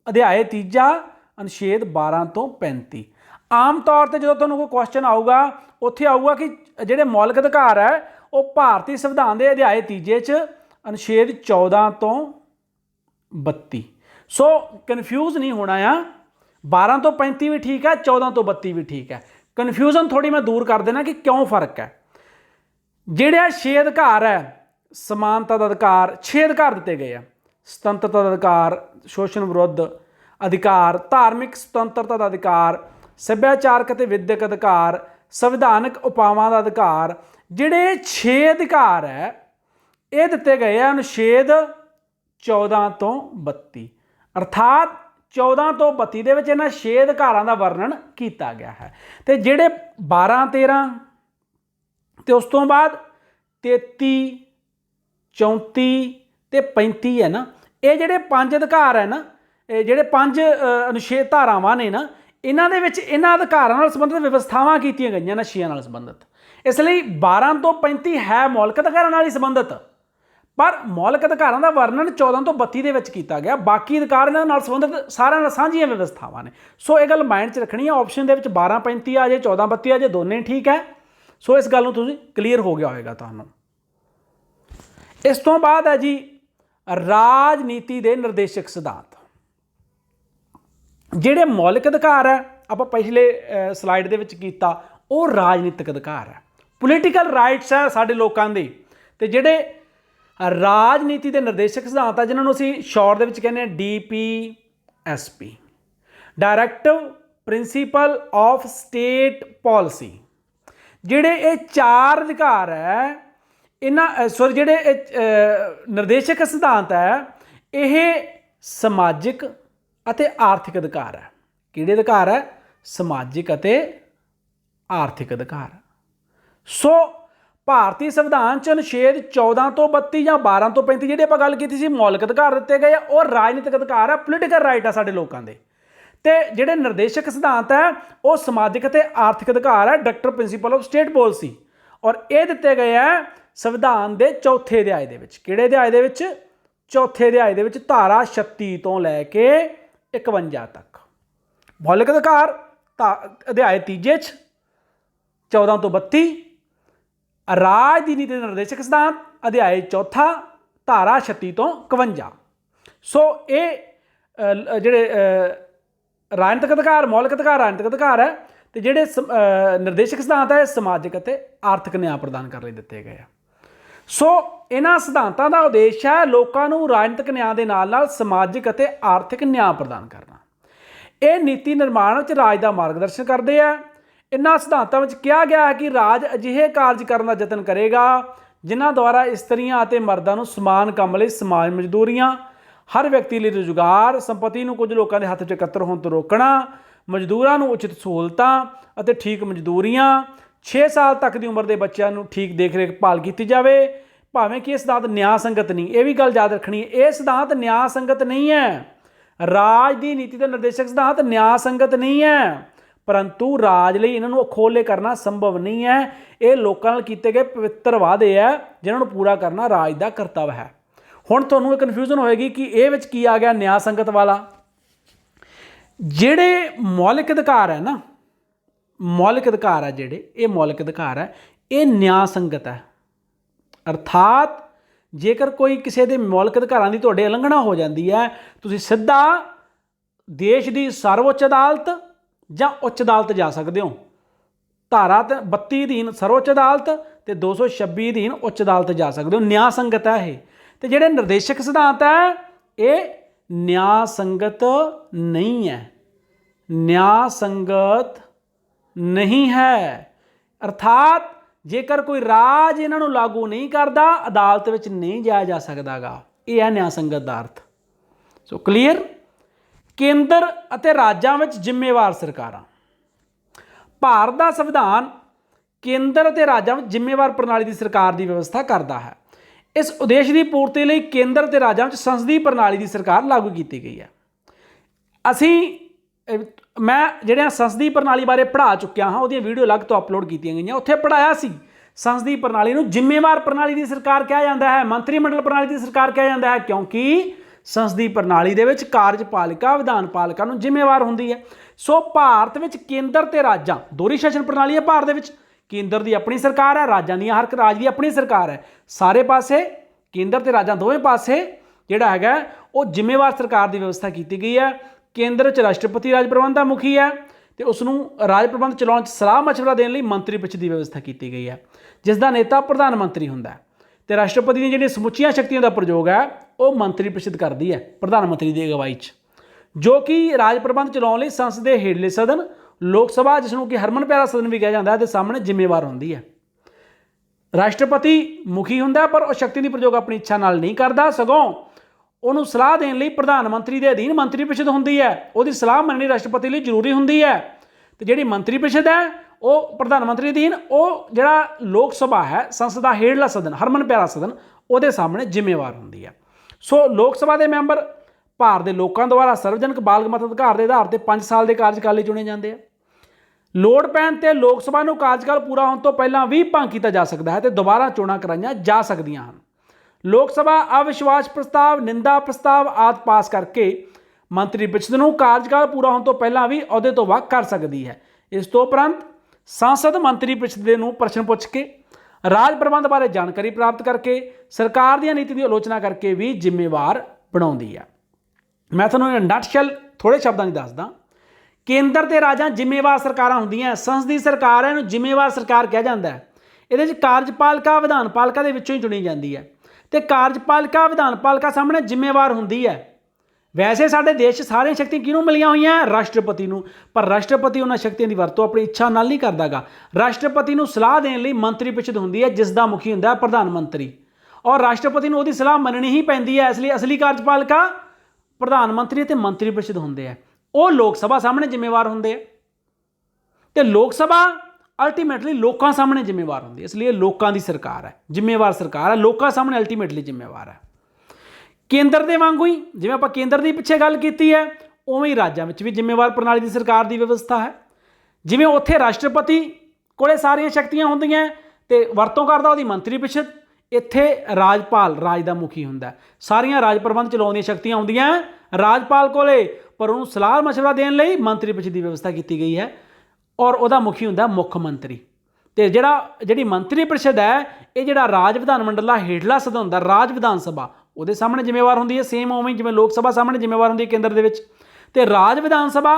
ਅਧਿਆਇ 3 ਅਨੁਛੇਦ 12 ਤੋਂ 35। ਆਮ ਤੌਰ ਤੇ ਜਦੋਂ ਤੁਹਾਨੂੰ ਕੋਈ ਕੁਐਸਚਨ ਆਊਗਾ ਉੱਥੇ ਆਊਗਾ ਕਿ ਜਿਹੜੇ ਮੌਲਿਕ ਅਧਿਕਾਰ ਹੈ ਉਹ ਭਾਰਤੀ ਸੰਵਿਧਾਨ ਦੇ ਅਧਿਆਇ 3 'ਚ ਅਨੁਛੇਦ 14 ਤੋਂ 32। ਸੋ ਕਨਫਿਊਜ਼ ਨਹੀਂ ਹੋਣਾ ਆ, 12 ਤੋਂ 35 ਵੀ ਠੀਕ ਹੈ, 14 ਤੋਂ 32 ਵੀ ਠੀਕ ਹੈ। ਕਨਫਿਊਜ਼ਨ ਥੋੜੀ ਮੈਂ ਦੂਰ ਕਰ ਦੇਣਾ ਕਿ ਕਿਉਂ ਫਰਕ ਹੈ। ਜਿਹੜੇ 6 ਅਧਿਕਾਰ ਹੈ, ਸਮਾਨਤਾ ਦਾ ਅਧਿਕਾਰ, 6 ਅਧਿਕਾਰ ਦਿੱਤੇ ਗਏ ਆ। ਸੁਤੰਤਰਤਾ ਦਾ ਅਧਿਕਾਰ, ਸ਼ੋਸ਼ਣ ਵਿਰੁੱਧ ਅਧਿਕਾਰ, ਧਾਰਮਿਕ ਸੁਤੰਤਰਤਾ ਦਾ ਅਧਿਕਾਰ, ਸੱਭਿਆਚਾਰਕ ਅਤੇ ਵਿਦਿਅਕ ਅਧਿਕਾਰ, ਸੰਵਿਧਾਨਕ ਉਪਾਵਾਂ ਦਾ ਅਧਿਕਾਰ। ਜਿਹੜੇ 6 ਅਧਿਕਾਰ ਹੈ ਇਹ ਦਿੱਤੇ ਗਏ ਆ ਅਨੁਛੇਦ 14 ਤੋਂ 32। ਅਰਥਾਤ 14 ਤੋਂ 32 ਦੇ ਵਿੱਚ ਇਹਨਾਂ 6 ਅਧਿਕਾਰਾਂ ਦਾ ਵਰਣਨ ਕੀਤਾ ਗਿਆ ਹੈ। ਤੇ ਜਿਹੜੇ 12, 13 ਤੇ ਉਸ ਤੋਂ ਬਾਅਦ 33, 34 ਤੇ 35 ਹੈ ਨਾ, ਇਹ ਜਿਹੜੇ 5 ਅਧਿਕਾਰ ਹੈ ਨਾ, ਇਹ ਜਿਹੜੇ 5 ਅਨੁਛੇਦ ਧਾਰਾਵਾਂ ਨੇ ਨਾ, ਇਹਨਾਂ ਦੇ ਵਿੱਚ ਇਹਨਾਂ ਅਧਿਕਾਰਾਂ ਨਾਲ ਸੰਬੰਧਿਤ ਵਿਵਸਥਾਵਾਂ ਕੀਤੀਆਂ ਗਈਆਂ ਨੇ 6 ਨਾਲ ਸੰਬੰਧਿਤ। ਇਸ ਲਈ 12 ਤੋਂ 35 ਹੈ ਮੌਲਿਕ ਅਧਿਕਾਰਾਂ ਨਾਲ ਹੀ ਸੰਬੰਧਿਤ, ਪਰ ਮੌਲਿਕ ਅਧਿਕਾਰਾਂ ਦਾ ਵਰਣਨ 14 ਤੋਂ 32 ਦੇ ਵਿੱਚ ਕੀਤਾ ਗਿਆ। ਬਾਕੀ ਅਧਿਕਾਰ ਇਹਨਾਂ ਨਾਲ ਸੰਬੰਧਿਤ ਸਾਰਿਆਂ ਨਾਲ ਸਾਂਝੀਆਂ ਵਿਵਸਥਾਵਾਂ ਨੇ। ਸੋ ਇਹ ਗੱਲ ਮਾਈਂਡ 'ਚ ਰੱਖਣੀ ਹੈ। ਆਪਸ਼ਨ ਦੇ ਵਿੱਚ 12, 35 ਆ ਜਾਏ, 14, 32 ਆ ਜਾਏ, ਦੋਨੇ ਠੀਕ ਹੈ। ਸੋ ਇਸ ਗੱਲ ਨੂੰ ਤੁਸੀਂ ਕਲੀਅਰ ਹੋ ਗਿਆ ਹੋਵੇਗਾ ਤੁਹਾਨੂੰ। ਇਸ ਤੋਂ ਬਾਅਦ ਹੈ ਜੀ ਰਾਜਨੀਤੀ ਦੇ ਨਿਰਦੇਸ਼ਕ ਸਿਧਾਂਤ। ਜਿਹੜੇ ਮੌਲਿਕ ਅਧਿਕਾਰ ਹੈ ਆਪਾਂ ਪਿਛਲੇ ਸਲਾਈਡ ਦੇ ਵਿੱਚ ਕੀਤਾ, ਉਹ ਰਾਜਨੀਤਿਕ ਅਧਿਕਾਰ ਹੈ, ਪੋਲੀਟੀਕਲ ਰਾਈਟਸ ਹੈ ਸਾਡੇ ਲੋਕਾਂ ਦੇ। ਤੇ ਜਿਹੜੇ ਰਾਜਨੀਤੀ ਦੇ ਨਿਰਦੇਸ਼ਕ ਸਿਧਾਂਤ ਆ, ਜਿਨ੍ਹਾਂ ਨੂੰ ਅਸੀਂ ਸ਼ਾਰਟ ਦੇ ਵਿੱਚ ਕਹਿੰਦੇ ਹਾਂ DPSP, directive principal of state policy. ਜਿਹੜੇ ਇਹ 4 ਅਧਿਕਾਰ ਹੈ, ਇਹਨਾਂ ਜਿਹੜੇ ਨਿਰਦੇਸ਼ਕ ਸਿਧਾਂਤ ਹੈ, ਇਹ ਸਮਾਜਿਕ ਅਤੇ ਆਰਥਿਕ ਅਧਿਕਾਰ ਹੈ। ਕਿਹੜੇ ਅਧਿਕਾਰ ਹੈ? ਸਮਾਜਿਕ ਅਤੇ ਆਰਥਿਕ ਅਧਿਕਾਰ। ਸੋ ਭਾਰਤੀ ਸੰਵਿਧਾਨ 'ਚ ਅਨੁਛੇਦ 14 ਤੋਂ 32 ਜਾਂ 12 ਤੋਂ 35 ਜਿਹੜੀ ਆਪਾਂ ਗੱਲ ਕੀਤੀ ਸੀ ਮੌਲਿਕ ਅਧਿਕਾਰ ਦਿੱਤੇ ਗਏ ਆ, ਉਹ ਰਾਜਨੀਤਿਕ ਅਧਿਕਾਰ ਹੈ, ਪੋਲੀਟੀਕਲ ਰਾਈਟ ਆ ਸਾਡੇ ਲੋਕਾਂ ਦੇ। ਤੇ ਜਿਹੜੇ ਨਿਰਦੇਸ਼ਕ ਸਿਧਾਂਤ ਹੈ ਉਹ ਸਮਾਜਿਕ ਅਤੇ ਆਰਥਿਕ ਅਧਿਕਾਰ ਹੈ, directive principal of state policy. ਔਰ ਇਹ ਦਿੱਤੇ ਗਏ ਆ ਸੰਵਿਧਾਨ ਦੇ 4ਥੇ ਅਧਿਆਇ ਦੇ ਵਿੱਚ। ਕਿਹੜੇ ਅਧਿਆਇ ਦੇ ਵਿੱਚ? 4ਥੇ ਅਧਿਆਇ ਦੇ ਵਿੱਚ ਧਾਰਾ 36 ਤੋਂ ਲੈ ਕੇ 51 ਤੱਕ। ਮੌਲਿਕ ਅਧਿਕਾਰ ਅਧਿਆਇ 3 'ਚ 14 ਤੋਂ 32, ਰਾਜ ਦੀ ਨੀਤੀ ਦੇ ਨਿਰਦੇਸ਼ਕ ਸਿਧਾਂਤ ਅਧਿਆਇ 4 ਧਾਰਾ 36 ਤੋਂ 51। ਸੋ ਇਹ ਜਿਹੜੇ ਰਾਜਨੀਤਿਕ ਅਧਿਕਾਰ, ਮੌਲਿਕ ਅਧਿਕਾਰ ਰਾਜਨੀਤਿਕ ਅਧਿਕਾਰ ਹੈ, ਤੇ ਜਿਹੜੇ ਨਿਰਦੇਸ਼ਕ ਸਿਧਾਂਤ ਹੈ ਸਮਾਜਿਕ ਅਤੇ ਆਰਥਿਕ ਨਿਆਂ ਪ੍ਰਦਾਨ ਕਰਨ ਲਈ ਦਿੱਤੇ ਗਏ ਆ। ਸੋ ਇਹਨਾਂ ਸਿਧਾਂਤਾਂ ਦਾ ਉਦੇਸ਼ ਹੈ ਲੋਕਾਂ ਨੂੰ ਰਾਜਨੀਤਿਕ ਨਿਆਂ ਦੇ ਨਾਲ ਨਾਲ ਸਮਾਜਿਕ ਅਤੇ ਆਰਥਿਕ ਨਿਆਂ ਪ੍ਰਦਾਨ ਕਰਨਾ। ਇਹ ਨੀਤੀ ਨਿਰਮਾਣ ਵਿੱਚ ਰਾਜ ਦਾ ਮਾਰਗਦਰਸ਼ਨ ਕਰਦੇ ਆ। ਇਹਨਾਂ ਸਿਧਾਂਤਾਂ ਵਿੱਚ ਕਿਹਾ ਗਿਆ ਹੈ ਕਿ ਰਾਜ ਅਜਿਹੇ ਕਾਰਜ ਕਰਨ ਦਾ ਯਤਨ ਕਰੇਗਾ ਜਿਨ੍ਹਾਂ ਦੁਆਰਾ ਇਸਤਰੀਆਂ ਅਤੇ ਮਰਦਾਂ ਨੂੰ ਸਮਾਨ ਕੰਮ ਲਈ ਸਮਾਜ ਮਜ਼ਦੂਰੀਆਂ, ਹਰ ਵਿਅਕਤੀ ਲਈ ਰੁਜ਼ਗਾਰ, ਸੰਪਤੀ ਨੂੰ ਕੁਝ ਲੋਕਾਂ ਦੇ ਹੱਥ 'ਚ ਇਕੱਤਰ ਹੋਣ ਤੋਂ ਰੋਕਣਾ, ਮਜ਼ਦੂਰਾਂ ਨੂੰ ਉਚਿਤ ਸਹੂਲਤਾਂ ਅਤੇ ਠੀਕ ਮਜ਼ਦੂਰੀਆਂ, 6 ਸਾਲ ਤੱਕ ਦੀ ਉਮਰ ਦੇ ਬੱਚਿਆਂ ਨੂੰ ਠੀਕ ਦੇਖ ਰੇਖ ਭਾਲ ਕੀਤੀ ਜਾਵੇ। ਭਾਵੇਂ ਕਿ ਇਹ ਸਿਧਾਂਤ ਨਿਆਂ ਸੰਗਤ ਨਹੀਂ, ਇਹ ਵੀ ਗੱਲ ਯਾਦ ਰੱਖਣੀ ਹੈ, ਇਹ ਸਿਧਾਂਤ ਨਿਆਂ ਸੰਗਤ ਨਹੀਂ ਹੈ। ਰਾਜ ਦੀ ਨੀਤੀ ਦੇ ਨਿਰਦੇਸ਼ਕ ਸਿਧਾਂਤ ਨਿਆਂ ਸੰਗਤ ਨਹੀਂ ਹੈ, ਪਰੰਤੂ ਰਾਜ ਲਈ ਇਹਨਾਂ ਨੂੰ ਅਖੋਲੇ ਕਰਨਾ ਸੰਭਵ ਨਹੀਂ ਹੈ। ਇਹ ਲੋਕਾਂ ਨਾਲ ਕੀਤੇ ਗਏ ਪਵਿੱਤਰ ਵਾਅਦੇ ਹੈ ਜਿਨ੍ਹਾਂ ਨੂੰ ਪੂਰਾ ਕਰਨਾ ਰਾਜ ਦਾ ਕਰਤੱਵ ਹੈ। ਹੁਣ ਤੁਹਾਨੂੰ ਇਹ ਕਨਫਿਊਜ਼ਨ ਹੋਏਗੀ ਕਿ ਇਹ ਵਿੱਚ ਕੀ ਆ ਗਿਆ ਨਿਆਂ ਸੰਗਤ ਵਾਲਾ। ਜਿਹੜੇ ਮੌਲਿਕ ਅਧਿਕਾਰ ਹੈ ਨਾ, ਮੌਲਿਕ ਅਧਿਕਾਰ ਹੈ ਜਿਹੜੇ, ਇਹ ਮੌਲਿਕ ਅਧਿਕਾਰ ਹੈ, ਇਹ ਨਿਆਂ ਸੰਗਤ ਹੈ। ਅਰਥਾਤ ਜੇਕਰ ਕੋਈ ਕਿਸੇ ਦੇ ਮੌਲਿਕ ਅਧਿਕਾਰਾਂ ਦੀ ਤੁਹਾਡੇ ਉਲੰਘਣਾ ਹੋ ਜਾਂਦੀ ਹੈ, ਤੁਸੀਂ ਸਿੱਧਾ ਦੇਸ਼ ਦੀ ਸਰਵਉੱਚ ਅਦਾਲਤ ਜਾਂ ਉੱਚ ਅਦਾਲਤ ਜਾ ਸਕਦੇ ਹੋ। ਧਾਰਾ 32 ਅਧੀਨ ਸਰਵਉੱਚ ਅਦਾਲਤ ਤੇ 226 ਅਧੀਨ ਉੱਚ ਅਦਾਲਤ ਜਾ ਸਕਦੇ ਹੋ। ਨਿਆਂ ਸੰਗਤ ਹੈ ਇਹ। ਤੇ ਜਿਹੜੇ ਨਿਰਦੇਸ਼ਕ ਸਿਧਾਂਤ ਹੈ ਇਹ ਨਿਆਂ ਸੰਗਤ ਨਹੀਂ ਹੈ, ਨਿਆਂ ਸੰਗਤ ਨਹੀਂ ਹੈ। ਅਰਥਾਤ ਜੇਕਰ ਕੋਈ ਰਾਜ ਇਹਨਾਂ ਨੂੰ ਲਾਗੂ ਨਹੀਂ ਕਰਦਾ, ਅਦਾਲਤ ਵਿੱਚ ਨਹੀਂ ਜਾਇਆ ਜਾ ਸਕਦਾਗਾ। ਇਹ ਹੈ ਨਿਆਂ ਸੰਗਤ ਦਾ ਅਰਥ। ਸੋ ਕਲੀਅਰ। ਕੇਂਦਰ ਅਤੇ ਰਾਜਾਂ ਵਿੱਚ ਜ਼ਿੰਮੇਵਾਰ ਸਰਕਾਰਾਂ। ਭਾਰਤ ਦਾ ਸੰਵਿਧਾਨ ਕੇਂਦਰ ਅਤੇ ਰਾਜਾਂ ਵਿੱਚ ਜ਼ਿੰਮੇਵਾਰ ਪ੍ਰਣਾਲੀ ਦੀ ਸਰਕਾਰ ਦੀ ਵਿਵਸਥਾ ਕਰਦਾ ਹੈ। इस उद्देश्य की पूर्ति लिए केंद्र ते राज्यां विच संसदीय प्रणाली की सरकार लागू की गई है। असी मैं ਜਿਹੜੀਆਂ संसदीय प्रणाली बारे पढ़ा चुकिया हाँ, ਉਹਦੀਆਂ वीडियो अलग तो अपलोड की गई, उत्थे पढ़ाया सी संसदीय प्रणाली ਨੂੰ जिम्मेवार प्रणाली की सरकार कहा जाता है, मंत्रिमंडल प्रणाली की सरकार कहा जाता है, क्योंकि संसदीय प्रणाली ਦੇ ਵਿੱਚ कार्यपालिका विधान पालिका ਨੂੰ जिम्मेवार ਹੁੰਦੀ है। सो ਭਾਰਤ ਵਿੱਚ केंद्र ਤੇ राज्यां ਦੋਹਰੀ शासन प्रणाली है। ਭਾਰਤ ਦੇ ਵਿੱਚ केंद्र की अपनी सरकार है, राज्यां दी हर राज की अपनी सरकार है। सारे पासे केंद्र ते राज्यां दोवें पासे जिहड़ा हैगा वो जिम्मेवार सरकार की व्यवस्था की गई है। केंद्र च राष्ट्रपति राज प्रबंध का मुखी है तो उसनूं राज प्रबंध चलाउण सलाह मशवरा देने लई मंत्री परिषद की व्यवस्था की गई है, जिसका नेता प्रधानमंत्री हुंदा है ते राष्ट्रपति दी जिहड़ियां समुचियां शक्तियां का प्रयोग है वो मंत्री परिषद करती है प्रधानमंत्री की अगवाई च, जो कि राज प्रबंध चलाउण लई संसद दे हेठले सदन लोक सभा जिसनूं कि हरमन प्यारा सदन भी कहा जाता है दे सामने जिम्मेवार होंदी है। राष्ट्रपति मुखी हुंदा पर वह शक्ति की प्रयोग अपनी इच्छा नाल नहीं करता, सगों उन्होंने सलाह देने लई प्रधानमंत्री के अधीन मंत्री परिषद होंदी है, उसकी सलाह मननी राष्ट्रपति लिए जरूरी होंदी है। तो जिहड़ी मंत्री परिषद है वो प्रधानमंत्री अधीन, वो जिहड़ा लोक सभा है संसद का हेठला सदन हरमन प्यारा सदन उसके सामने जिम्मेवार होंदी है। सो लोक सभा के मैंबर भारत के लोगों द्वारा सार्वजनिक बाल मत अधिकार के आधार पर 5 साल के कार्यकाल लिए चुने जाते हैं। लोड़ पैण ते लोक सभा नूं कार्यकाल पूरा होने तो पहला भी भंग किया जा सकता है तो दोबारा चोणां कराईयां जा सकदियां हन। लोक सभा अविश्वास प्रस्ताव निंदा प्रस्ताव आदि पास करके मंत्री परिषद नूं कार्यकाल पूरा होने तो पहला भी अहुदे तो वख कर सकती है। इस तो उपरंत सांसद मंत्री परिषद नूं प्रश्न पुछ के राज प्रबंध बारे जानकारी प्राप्त करके सरकार दी नीति की आलोचना करके भी जिम्मेवार बनाउंदी है। मैं तुहानूं नटशैल थोड़े शब्दों में दसदा। केंद्र ते राज्यां जिम्मेवार सरकारां हुंदियां, संसदीय सरकार है इहनूं जिम्मेवार सरकार कहा जाता है। इहदे विच कार्यपालिका विधान पालिका दे विचों ही चुनी जाती है तो कार्यपालिका विधान पालिका सामने जिम्मेवार होंदी है। वैसे साडे देश सारियां शक्तियां किहनूं मिलियां होईयां? राष्ट्रपति नूं, पर राष्ट्रपति उन्हां शक्तियां की वरतों अपनी इच्छा नाल नहीं करदा गा। राष्ट्रपति नूं सलाह देने लई मंत्री परिषद हुंदी है जिसका मुखी हुंदा है प्रधानमंत्री, और राष्ट्रपति नूं उहदी सलाह मननी ही पैंदी है। इसलिए असली कार्यपालिका प्रधानमंत्री ते मंत्री परिषद हुंदे आ, वो लोक सभा सामने जिम्मेवार होंदे आ ते लोक सभा अल्टीमेटली लोगों सामने जिम्मेवार होंदी है। इसलिए लोगों की सरकार है, जिम्मेवार सरकार है, लोगों सामने अल्टीमेटली जिम्मेवार है। केंद्र के वांगू ही जिवें आपां केंद्र की पिछे गल कीती है उवें ही राज्यां विच भी जिम्मेवार प्रणाली की सरकार की व्यवस्था है। जिवें उत्थे राष्ट्रपति कोले सारियां शक्तियां होंदियां ते वरतों करदा उहदी मंत्री परिषद, इत्थे राजपाल राज का मुखी हुंदा। सारियां राज प्रबंध चलाउण दीयां शक्तियां आउंदियां राजपाल कोले, पर उहनूं सलाह मशवरा देण लई मंत्री परिषद की व्यवस्था की गई है और वह मुखी हुंदा मुख मंत्री। तो जिहड़ी मंत्री परिषद है ये जिहड़ा राज विधान मंडल का हेठला सदन हुंदा राज विधान सभा उहदे सामने जिम्मेवार होंदी है। सेम उवें जिवें लोक सभा सामने जिम्मेवार होंदी है केंद्र दे विच। ते राज विधान सभा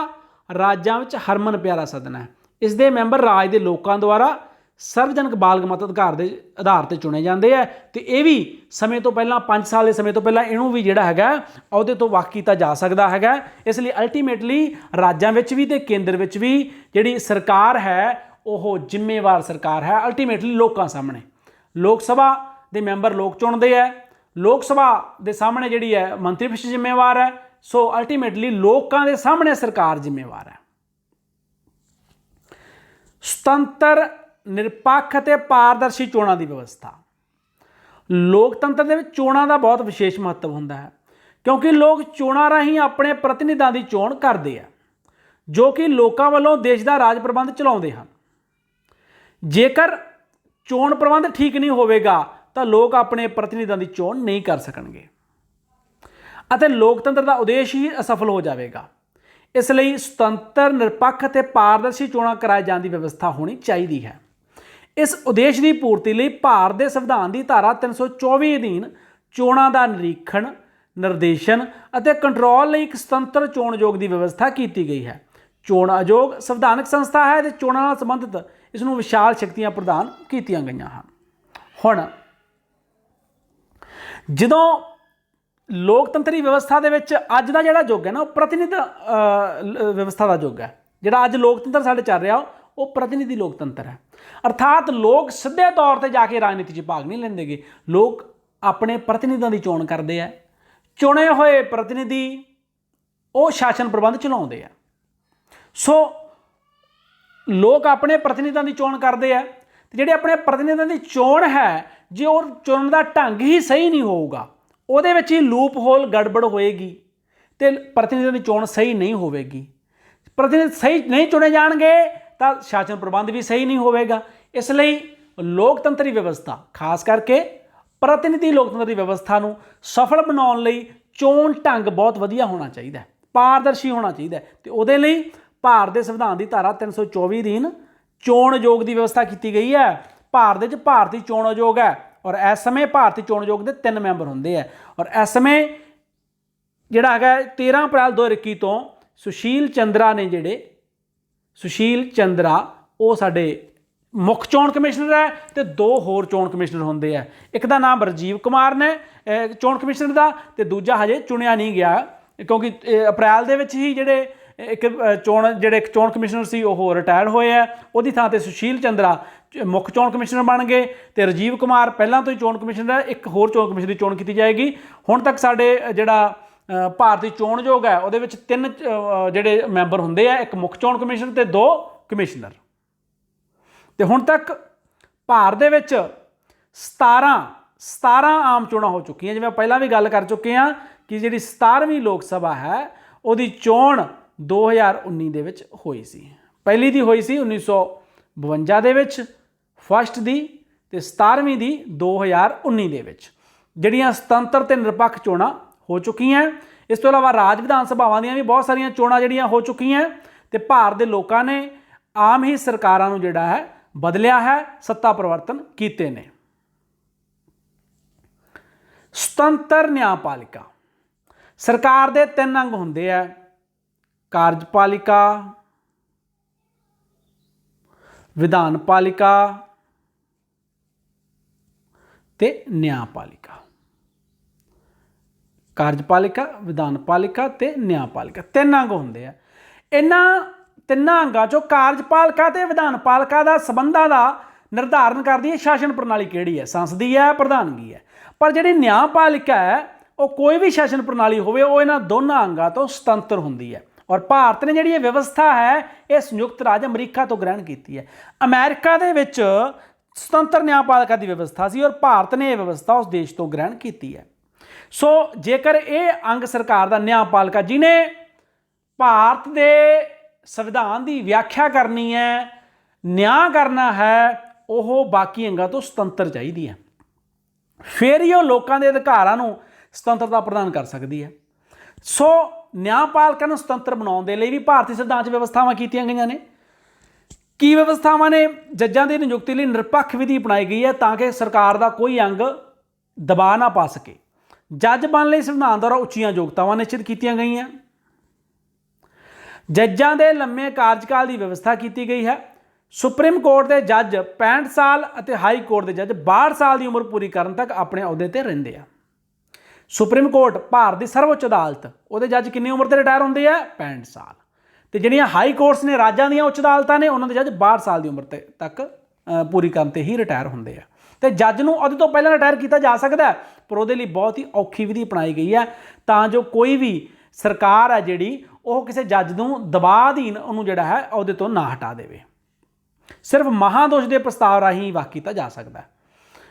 राज्यां विच हरमन प्यारा सदन है। इस दे मैंबर राज के लोगों द्वारा सार्वजनिक बाल मत अधिकार के आधार पर चुने जाते हैं। तो यह भी समय तो पहला 5 साल के समय तो पहला इनू भी जिहड़ा हैगा उहदे तो वख किया जा सकता है। इसलिए अल्टीमेटली राज्यां विच भी ते केंद्र विच भी जिहड़ी सरकार है वह जिम्मेवार सरकार है अल्टीमेटली लोगों सामने। लोक सभा के मैंबर लोग चुनते हैं, लोक सभा के सामने जिहड़ी है मंत्री परिषद जिम्मेवार है। सो अल्टीमेटली लोगों के सामने सरकार जिम्मेवार है। सुतंत्र निरपक्ष ते पारदर्शी चोणां की व्यवस्था। लोकतंत्र दे विच चोणां दा बहुत विशेष महत्व हुंदा है क्योंकि लोग चोणां राहीं अपने प्रतिनिधियों की चोण करते हैं जो कि लोगों वालों देश का राज प्रबंध चलाउंदे हन। जेकर चोण प्रबंध ठीक नहीं होवेगा तो लोग अपने प्रतिनिधियों की चोण नहीं कर सकणगे अते लोकतंत्र का उद्देश्य ही असफल हो जाएगा। इसलिए सुतंत्र निरपक्ष ते पारदर्शी चोणां कराए जाने की व्यवस्था होनी चाहिए है। इस उद्देश्य की पूर्ति लिए भारत के संविधान की धारा 324 अधीन चोणां का निरीक्षण निर्देशन और कंट्रोल लिए एक स्वतंत्र चोण आयोग की व्यवस्था की गई है। चोण आयोग संविधानक संस्था है तो चोणां नाल संबंधित इसनूं विशाल शक्तियां प्रदान की गई हैं। हुण जदों लोकतंत्री व्यवस्था दे विच अज दा जिहड़ा युग है ना प्रतिनिधि व्यवस्था का युग है। जिहड़ा अज लोकतंत्र साडे चल रहा वो प्रतिनिधि लोकतंत्र है। अर्थात लोग सीधे तौर पर जाके राजनीति में भाग नहीं लेंगे, लोग अपने प्रतिनिधियों की चोण करते हैं। चुने हुए प्रतिनिधि वो शासन प्रबंध चलाते हैं। सो लोग अपने प्रतिनिधियों की चोण करते हैं। जिहड़े अपने प्रतिनिधियों की चोण है ਜੇ ਉਹ ਚੁਣਨ ਦਾ ਢੰਗ ਹੀ ਸਹੀ ਨਹੀਂ ਹੋਊਗਾ, ਉਹਦੇ ਵਿੱਚ ਹੀ ਲੂਪ ਹੋਲ ਗੜਬੜ ਹੋਏਗੀ ਤੇ ਪ੍ਰਤੀਨਿਧਾਂ ਦੀ ਚੋਣ ਸਹੀ ਨਹੀਂ ਹੋਵੇਗੀ। ਪ੍ਰਤੀਨਿਧ ਸਹੀ ਨਹੀਂ ਚੁਣੇ ਜਾਣਗੇ ਤਾਂ ਸ਼ਾਸਨ ਪ੍ਰਬੰਧ ਵੀ ਸਹੀ ਨਹੀਂ ਹੋਵੇਗਾ। ਇਸ ਲਈ ਲੋਕਤੰਤਰੀ ਵਿਵਸਥਾ, ਖਾਸ ਕਰਕੇ ਪ੍ਰਤੀਨਿਧੀ ਲੋਕਤੰਤਰ ਦੀ ਵਿਵਸਥਾ ਨੂੰ ਸਫਲ ਬਣਾਉਣ ਲਈ ਚੋਣ ਢੰਗ ਬਹੁਤ ਵਧੀਆ ਹੋਣਾ ਚਾਹੀਦਾ, ਪਾਰਦਰਸ਼ੀ ਹੋਣਾ ਚਾਹੀਦਾ। ਤੇ ਉਹਦੇ ਲਈ ਭਾਰਤ ਦੇ ਸੰਵਿਧਾਨ ਦੀ ਧਾਰਾ 324 ਅਧੀਨ ਚੋਣ ਆਯੋਗ ਦੀ ਵਿਵਸਥਾ ਕੀਤੀ ਗਈ ਹੈ। ਭਾਰਤ ਵਿੱਚ ਭਾਰਤੀ ਚੋਣ ਆਯੋਗ ਹੈ ਔਰ ਇਸ ਸਮੇਂ ਭਾਰਤੀ ਚੋਣ ਆਯੋਗ ਦੇ 3 ਮੈਂਬਰ ਹੁੰਦੇ ਆ ਔਰ ਇਸ ਸਮੇਂ ਜਿਹੜਾ ਹੈਗਾ 13 ਅਪ੍ਰੈਲ 2021 ਤੋਂ ਸੁਸ਼ੀਲ ਚੰਦਰਾ ਨੇ, ਜਿਹੜੇ ਸੁਸ਼ੀਲ ਚੰਦਰਾ ਉਹ ਸਾਡੇ ਮੁੱਖ ਚੋਣ ਕਮਿਸ਼ਨਰ ਹੈ ਤੇ 2 ਹੋਰ ਚੋਣ ਕਮਿਸ਼ਨਰ ਹੁੰਦੇ ਆ। ਇੱਕ ਦਾ ਨਾਮ ਰਾਜੀਵ ਕੁਮਾਰ ਨੇ ਚੋਣ ਕਮਿਸ਼ਨਰ ਦਾ, ਤੇ ਦੂਜਾ ਹਜੇ ਚੁਣਿਆ ਨਹੀਂ ਗਿਆ ਕਿਉਂਕਿ ਅਪ੍ਰੈਲ ਦੇ ਵਿੱਚ ਹੀ ਜਿਹੜੇ ਇੱਕ ਚੋਣ ਕਮਿਸ਼ਨਰ ਸੀ ਉਹ ਰਿਟਾਇਰ ਹੋਏ ਆ। ਉਹਦੀ ਥਾਂ ਤੇ ਸੁਸ਼ੀਲ ਚੰਦਰਾ ਮੁੱਖ ਚੋਣ ਕਮਿਸ਼ਨਰ ਬਣ ਗਏ ਤੇ ਰਾਜੀਵ ਕੁਮਾਰ ਪਹਿਲਾਂ ਤੋਂ ਹੀ ਚੋਣ ਕਮਿਸ਼ਨਰ ਹੈ। ਇੱਕ ਹੋਰ ਚੋਣ ਕਮਿਸ਼ਨਰ ਦੀ ਚੋਣ ਕੀਤੀ ਜਾਏਗੀ। ਹੁਣ ਤੱਕ ਸਾਡੇ ਜਿਹੜਾ ਭਾਰਤੀ ਚੋਣ ਆਯੋਗ ਹੈ ਉਹਦੇ ਵਿੱਚ 3 ਜਿਹੜੇ ਮੈਂਬਰ ਹੁੰਦੇ ਆ, ਇੱਕ ਮੁੱਖ ਚੋਣ ਕਮਿਸ਼ਨਰ ਤੇ 2 ਕਮਿਸ਼ਨਰ। ਤੇ ਹੁਣ ਤੱਕ ਭਾਰਤ ਦੇ ਵਿੱਚ 17 ਆਮ ਚੋਣਾਂ ਹੋ ਚੁੱਕੀਆਂ। ਜਿਵੇਂ ਪਹਿਲਾਂ ਵੀ ਗੱਲ ਕਰ ਚੁੱਕੇ ਹਾਂ ਕਿ ਜਿਹੜੀ 17ਵੀਂ ਲੋਕ ਸਭਾ ਹੈ ਉਹਦੀ ਚੋਣ 2019 ਦੇ ਵਿੱਚ ਹੋਈ ਸੀ। ਪਹਿਲੀ ਦੀ ਹੋਈ ਸੀ 1952 ਦੇ ਵਿੱਚ ਫਸਟ ਦੀ, ਤੇ 17ਵੀਂ ਦੀ 2019 ਦੇ ਵਿੱਚ। ਜਿਹੜੀਆਂ ਸੁਤੰਤਰ ਤੇ ਨਿਰਪੱਖ ਚੋਣਾਂ ਹੋ ਚੁੱਕੀਆਂ। ਇਸ ਤੋਂ ਇਲਾਵਾ ਰਾਜ ਵਿਧਾਨ ਸਭਾਵਾਂ ਦੀਆਂ ਵੀ ਬਹੁਤ ਸਾਰੀਆਂ ਚੋਣਾਂ ਜਿਹੜੀਆਂ ਹੋ ਚੁੱਕੀਆਂ ਤੇ ਭਾਰਤ ਦੇ ਲੋਕਾਂ ਨੇ ਆਮ ਹੀ ਸਰਕਾਰਾਂ ਨੂੰ ਜਿਹੜਾ ਹੈ ਬਦਲਿਆ ਹੈ, ਸੱਤਾ ਪਰਿਵਰਤਨ ਕੀਤੇ ਨੇ। ਸੁਤੰਤਰ ਨਿਆਂਪਾਲਿਕਾ ਸਰਕਾਰ ਦੇ 3 ਅੰਗ ਹੁੰਦੇ ਆ, ਕਾਰਜਪਾਲਿਕਾ, ਵਿਧਾਨਪਾਲਿਕਾ ਤੇ ਨਿਆਂਪਾਲਿਕਾ। ਕਾਰਜਪਾਲਿਕਾ, ਵਿਧਾਨਪਾਲਿਕਾ ਤੇ ਨਿਆਂਪਾਲਿਕਾ 3 ਅੰਗ ਹੁੰਦੇ ਆ। ਇਹਨਾਂ 3 ਅੰਗਾਂ ਚੋਂ ਕਾਰਜਪਾਲਿਕਾ ਤੇ ਵਿਧਾਨਪਾਲਿਕਾ ਦਾ ਸੰਬੰਧਾਂ ਦਾ ਨਿਰਧਾਰਨ ਕਰਦੀ ਹੈ ਸ਼ਾਸਨ ਪ੍ਰਣਾਲੀ ਕਿਹੜੀ ਹੈ, ਸੰਸਦੀ ਹੈ, ਪ੍ਰਧਾਨਗੀ ਹੈ। ਪਰ ਜਿਹੜੀ ਨਿਆਂਪਾਲਿਕਾ ਹੈ ਉਹ ਕੋਈ ਵੀ ਸ਼ਾਸਨ ਪ੍ਰਣਾਲੀ ਹੋਵੇ ਉਹ ਇਹਨਾਂ ਦੋਨਾਂ ਅੰਗਾਂ ਤੋਂ ਸੁਤੰਤਰ ਹੁੰਦੀ ਹੈ। ਔਰ ਭਾਰਤ ਨੇ ਜਿਹੜੀ ਇਹ ਵਿਵਸਥਾ ਹੈ ਇਹ ਸੰਯੁਕਤ ਰਾਜ ਅਮਰੀਕਾ ਤੋਂ ਗ੍ਰਹਿਣ ਕੀਤੀ ਹੈ। ਅਮਰੀਕਾ ਦੇ ਵਿੱਚ ਸੁਤੰਤਰ ਨਿਆਂਪਾਲਿਕਾ ਦੀ ਵਿਵਸਥਾ ਸੀ ਔਰ ਭਾਰਤ ਨੇ ਇਹ ਵਿਵਸਥਾ ਉਸ ਦੇਸ਼ ਤੋਂ ਗ੍ਰਹਿਣ ਕੀਤੀ ਹੈ। ਸੋ ਜੇਕਰ ਇਹ ਅੰਗ ਸਰਕਾਰ ਦਾ ਨਿਆਂਪਾਲਿਕਾ, ਜਿਹਨੇ ਭਾਰਤ ਦੇ ਸੰਵਿਧਾਨ ਦੀ ਵਿਆਖਿਆ ਕਰਨੀ ਹੈ, ਨਿਆਂ ਕਰਨਾ ਹੈ, ਉਹ ਬਾਕੀ ਅੰਗਾਂ ਤੋਂ ਸੁਤੰਤਰ ਚਾਹੀਦੀ ਹੈ। ਫਿਰ ਹੀ ਉਹ ਲੋਕਾਂ ਦੇ ਅਧਿਕਾਰਾਂ ਨੂੰ ਸੁਤੰਤਰਤਾ ਪ੍ਰਦਾਨ ਕਰ ਸਕਦੀ ਹੈ। ਸੋ ਨਿਆਂਪਾਲਿਕਾ ਨੂੰ ਸੁਤੰਤਰ ਬਣਾਉਣ ਦੇ ਲਈ ਵੀ ਭਾਰਤੀ ਸੰਵਿਧਾਨ 'ਚ ਵਿਵਸਥਾਵਾਂ ਕੀਤੀਆਂ ਗਈਆਂ ਨੇ। ਕੀ ਵਿਵਸਥਾਵਾਂ ਨੇ? ਜੱਜਾਂ ਦੀ ਨਿਯੁਕਤੀ ਲਈ ਨਿਰਪੱਖ ਵਿਧੀ ਅਪਣਾਈ ਗਈ ਹੈ ਤਾਂ ਕਿ ਸਰਕਾਰ ਦਾ ਕੋਈ ਅੰਗ ਦਬਾਅ ਨਾ ਪਾ ਸਕੇ। ਜੱਜ ਬਣਨ ਲਈ ਸੰਵਿਧਾਨ ਦੁਆਰਾ ਉੱਚੀਆਂ ਯੋਗਤਾਵਾਂ ਨਿਸ਼ਚਿਤ ਕੀਤੀਆਂ ਗਈਆਂ। ਜੱਜਾਂ ਦੇ ਲੰਮੇ ਕਾਰਜਕਾਲ ਦੀ ਵਿਵਸਥਾ ਕੀਤੀ ਗਈ ਹੈ। ਸੁਪਰੀਮ ਕੋਰਟ ਦੇ ਜੱਜ 65 ਸਾਲ ਅਤੇ ਹਾਈ ਕੋਰਟ ਦੇ ਜੱਜ 62 ਸਾਲ ਦੀ ਉਮਰ ਪੂਰੀ ਕਰਨ ਤੱਕ ਆਪਣੇ ਅਹੁਦੇ ਤੇ ਰਹਿੰਦੇ ਆ। ਸੁਪਰੀਮ ਕੋਰਟ ਭਾਰਤ ਦੀ ਸਰਵਉੱਚ ਅਦਾਲਤ, ਉਹਦੇ ਜੱਜ ਕਿੰਨੀ ਉਮਰ ਤੇ ਰਿਟਾਇਰ ਹੁੰਦੇ ਆ? 65 ਸਾਲ। ਤੇ ਜਿਹੜੀਆਂ ਹਾਈ ਕੋਰਟਸ ਨੇ, ਰਾਜਾਂ ਦੀਆਂ ਉੱਚ ਅਦਾਲਤਾਂ ਨੇ, ਉਹਨਾਂ ਦੇ ਜੱਜ 62 ਸਾਲ ਦੀ ਉਮਰ ਤੱਕ ਪੂਰੀ ਕਰਨ ਤੇ ਹੀ ਰਿਟਾਇਰ ਹੁੰਦੇ ਆ। ਤੇ ਜੱਜ ਨੂੰ ਉਹਦੇ ਤੋਂ ਪਹਿਲਾਂ ਰਿਟਾਇਰ ਕੀਤਾ ਜਾ ਸਕਦਾ ਹੈ, ਪਰ ਉਹਦੇ ਲਈ ਬਹੁਤ ਹੀ ਔਖੀ ਵਿਧੀ ਅਪਣਾਈ ਗਈ ਹੈ ਤਾਂ ਜੋ ਕੋਈ ਵੀ ਸਰਕਾਰ ਹੈ ਜਿਹੜੀ ਉਹ ਕਿਸੇ ਜੱਜ ਨੂੰ ਦਬਾਅ ਅਧੀਨ ਉਹਨੂੰ ਜਿਹੜਾ ਹੈ ਅਹੁਦੇ ਤੋਂ ਨਾ ਹਟਾ ਦੇਵੇ। ਸਿਰਫ ਮਹਾਦੋਸ਼ ਦੇ ਪ੍ਰਸਤਾਵ ਰਾਹੀਂ ਵਾਕ ਕੀਤਾ ਜਾ ਸਕਦਾ ਹੈ,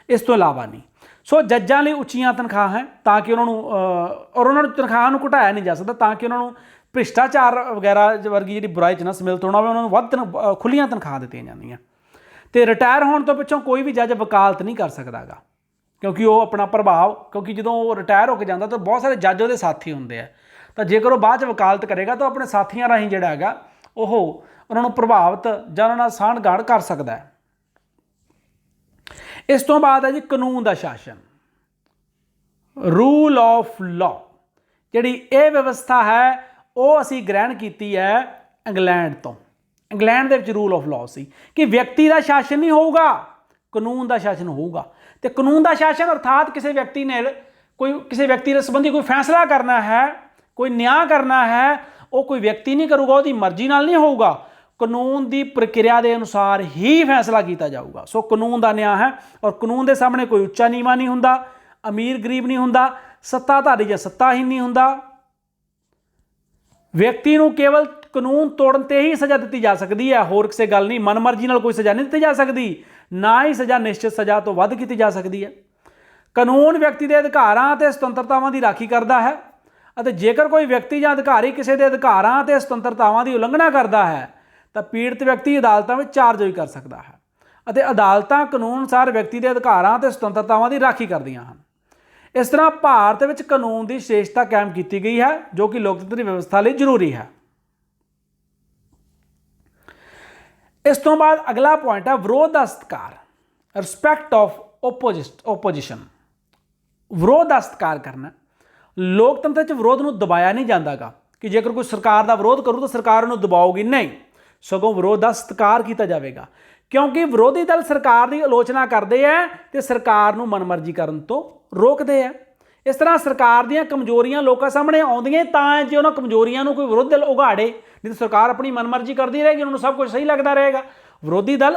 ਇਸ ਤੋਂ ਇਲਾਵਾ ਨਹੀਂ। ਸੋ ਜੱਜਾਂ ਲਈ ਉੱਚੀਆਂ ਤਨਖਾਹਾਂ ਹੈ ਤਾਂ ਕਿ ਉਹਨਾਂ ਨੂੰ ਔਰ ਉਹਨਾਂ ਨੂੰ ਤਨਖਾਹਾਂ ਨੂੰ ਘਟਾਇਆ ਨਹੀਂ ਜਾ ਸਕਦਾ ਤਾਂ ਕਿ ਉਹਨਾਂ ਨੂੰ ਭ੍ਰਿਸ਼ਟਾਚਾਰ ਵਗੈਰਾ ਵਰਗੀ ਜਿਹੜੀ ਬੁਰਾਈ 'ਚ ਨਾ ਸਮਿਲਿਤ ਹੋਣਾ ਹੋਵੇ। ਉਹਨਾਂ ਨੂੰ ਵੱਧ ਖੁੱਲ੍ਹੀਆਂ ਤਨਖਾਹਾਂ ਦਿੱਤੀਆਂ ਜਾਂਦੀਆਂ। ਤੇ ਰਿਟਾਇਰ ਹੋਣ ਤੋਂ ਪਿੱਛੋਂ ਕੋਈ ਵੀ ਜੱਜ ਵਕਾਲਤ ਨਹੀਂ ਕਰ ਸਕਦਾ ਗਾ, ਕਿਉਂਕਿ ਉਹ ਆਪਣਾ ਪ੍ਰਭਾਵ, ਕਿਉਂਕਿ ਜਦੋਂ ਉਹ ਰਿਟਾਇਰ ਹੋ ਕੇ ਜਾਂਦਾ ਤਾਂ ਬਹੁਤ ਸਾਰੇ ਜੱਜ ਉਹਦੇ ਸਾਥੀ ਹੁੰਦੇ ਆ, ਤਾਂ ਜੇਕਰ ਉਹ ਬਾਅਦ 'ਚ ਵਕਾਲਤ ਕਰੇਗਾ ਤਾਂ ਆਪਣੇ ਸਾਥੀਆਂ ਰਾਹੀਂ ਜਿਹੜਾ ਹੈਗਾ ਉਹ ਉਹਨਾਂ ਨੂੰ ਪ੍ਰਭਾਵਿਤ ਜਾਂ ਉਹਨਾਂ ਨਾਲ ਸਾਂਠ-ਗਾਂਠ ਕਰ ਸਕਦਾ ਹੈ। ਇਸ ਤੋਂ ਬਾਅਦ ਹੈ ਜੀ ਕਾਨੂੰਨ ਦਾ ਸ਼ਾਸਨ, ਰੂਲ ਆਫ ਲਾਅ। ਜਿਹੜੀ ਇਹ ਵਿਵਸਥਾ ਹੈ ਉਹ ਅਸੀਂ ਗ੍ਰਹਿਣ ਕੀਤੀ ਹੈ ਇੰਗਲੈਂਡ ਤੋਂ। ਇੰਗਲੈਂਡ ਦੇ ਵਿੱਚ ਰੂਲ ਆਫ ਲਾਅ ਸੀ ਕਿ ਵਿਅਕਤੀ ਦਾ ਸ਼ਾਸਨ ਨਹੀਂ ਹੋਊਗਾ, ਕਾਨੂੰਨ ਦਾ ਸ਼ਾਸਨ ਹੋਊਗਾ। ਤੇ ਕਾਨੂੰਨ ਦਾ ਸ਼ਾਸਨ ਅਰਥਾਤ ਕਿਸੇ ਵਿਅਕਤੀ ਦੇ ਸੰਬੰਧੀ ਕੋਈ ਫੈਸਲਾ ਕਰਨਾ ਹੈ, ਕੋਈ ਨਿਆਂ ਕਰਨਾ ਹੈ, ਉਹ ਕੋਈ ਵਿਅਕਤੀ ਨਹੀਂ ਕਰੂਗਾ, ਉਹਦੀ ਮਰਜ਼ੀ ਨਾਲ ਨਹੀਂ ਹੋਊਗਾ। ਕਾਨੂੰਨ ਦੀ ਪ੍ਰਕਿਰਿਆ ਦੇ ਅਨੁਸਾਰ ਹੀ ਫੈਸਲਾ ਕੀਤਾ ਜਾਊਗਾ। ਸੋ ਕਾਨੂੰਨ ਦਾ ਨਿਆਂ ਹੈ ਔਰ ਕਾਨੂੰਨ ਦੇ ਸਾਹਮਣੇ ਕੋਈ ਉੱਚਾ ਨੀਵਾਂ ਨਹੀਂ ਹੁੰਦਾ, ਅਮੀਰ ਗਰੀਬ ਨਹੀਂ ਹੁੰਦਾ, ਸੱਤਾਧਾਰੀ ਜਾਂ ਸੱਤਾਹੀਨ ਨਹੀਂ ਹੁੰਦਾ। ਵਿਅਕਤੀ ਨੂੰ ਕੇਵਲ ਕਾਨੂੰਨ ਤੋੜਨ ਤੇ ਹੀ ਸਜ਼ਾ ਦਿੱਤੀ ਜਾ ਸਕਦੀ ਹੈ, ਹੋਰ ਕਿਸੇ ਗੱਲ ਨਹੀਂ। ਮਨਮਰਜ਼ੀ ਨਾਲ ਕੋਈ ਸਜ਼ਾ ਨਹੀਂ ਦਿੱਤੀ ਜਾ ਸਕਦੀ, ਨਾ ਹੀ ਸਜ਼ਾ ਨਿਸ਼ਚਿਤ ਸਜ਼ਾ ਤੋਂ ਵੱਧ ਕੀਤੀ ਜਾ ਸਕਦੀ ਹੈ। ਕਾਨੂੰਨ ਵਿਅਕਤੀ ਦੇ ਅਧਿਕਾਰਾਂ ਅਤੇ ਸੁਤੰਤਰਤਾਵਾਂ ਦੀ ਰਾਖੀ ਕਰਦਾ ਹੈ ਅਤੇ ਜੇਕਰ ਕੋਈ ਵਿਅਕਤੀ ਜਾਂ ਅਧਿਕਾਰੀ ਕਿਸੇ ਦੇ ਅਧਿਕਾਰਾਂ ਅਤੇ ਸੁਤੰਤਰਤਾਵਾਂ ਦੀ ਉਲੰਘਣਾ ਕਰਦਾ ਹੈ ਤਾਂ ਪੀੜਤ ਵਿਅਕਤੀ ਅਦਾਲਤਾਂ ਵਿੱਚ ਚਾਰਜੋਈ ਕਰ ਸਕਦਾ ਹੈ ਅਤੇ ਅਦਾਲਤਾਂ ਕਾਨੂੰਨ ਅਨੁਸਾਰ ਵਿਅਕਤੀ ਦੇ ਅਧਿਕਾਰਾਂ ਅਤੇ ਸੁਤੰਤਰਤਾਵਾਂ ਦੀ ਰਾਖੀ ਕਰਦੀਆਂ ਹਨ। ਇਸ ਤਰ੍ਹਾਂ ਭਾਰਤ ਵਿੱਚ ਕਾਨੂੰਨ ਦੀ ਵਿਸ਼ੇਸ਼ਤਾ ਕਾਇਮ ਕੀਤੀ ਗਈ ਹੈ ਜੋ ਕਿ ਲੋਕਤੰਤਰੀ ਵਿਵਸਥਾ ਲਈ ਜ਼ਰੂਰੀ ਹੈ। ਇਸ ਤੋਂ ਬਾਅਦ ਅਗਲਾ ਪੁਆਇੰਟ ਹੈ ਵਿਰੋਧ ਦਾ ਸਤਿਕਾਰ, ਰਿਸਪੈਕਟ ਆਫ ਓਪੋਜੀਸ਼ਨ। ਵਿਰੋਧ ਦਾ ਸਤਿਕਾਰ ਕਰਨਾ। ਲੋਕਤੰਤਰ 'ਚ ਵਿਰੋਧ ਨੂੰ ਦਬਾਇਆ ਨਹੀਂ ਜਾਂਦਾਗਾ ਕਿ ਜੇਕਰ ਕੋਈ ਸਰਕਾਰ ਦਾ ਵਿਰੋਧ ਕਰੂ ਤਾਂ ਸਰਕਾਰ ਉਹਨੂੰ ਦਬਾਊਗੀ, ਨਹੀਂ, ਸਗੋਂ ਵਿਰੋਧ ਦਾ ਸਤਿਕਾਰ ਕੀਤਾ ਜਾਵੇਗਾ ਕਿਉਂਕਿ ਵਿਰੋਧੀ ਦਲ ਸਰਕਾਰ ਦੀ ਆਲੋਚਨਾ ਕਰਦੇ ਹੈ ਤੇ ਸਰਕਾਰ ਨੂੰ ਮਨਮਰਜ਼ੀ ਕਰਨ ਤੋਂ ਰੋਕਦੇ ਹੈ। ਇਸ ਤਰ੍ਹਾਂ ਸਰਕਾਰ ਦੀਆਂ ਕਮਜ਼ੋਰੀਆਂ ਲੋਕਾਂ ਸਾਹਮਣੇ ਆਉਂਦੀਆਂ ਤਾਂ ਜੇ ਉਹਨਾਂ ਕਮਜ਼ੋਰੀਆਂ ਨੂੰ ਕੋਈ ਵਿਰੋਧੀ ਦਲ ਉਘਾੜੇ, ਨਹੀਂ ਤਾਂ ਸਰਕਾਰ ਆਪਣੀ ਮਨਮਰਜ਼ੀ ਕਰਦੀ ਰਹੇਗੀ, ਉਹਨਾਂ ਨੂੰ ਸਭ ਕੁਝ ਸਹੀ ਲੱਗਦਾ ਰਹੇਗਾ। ਵਿਰੋਧੀ ਦਲ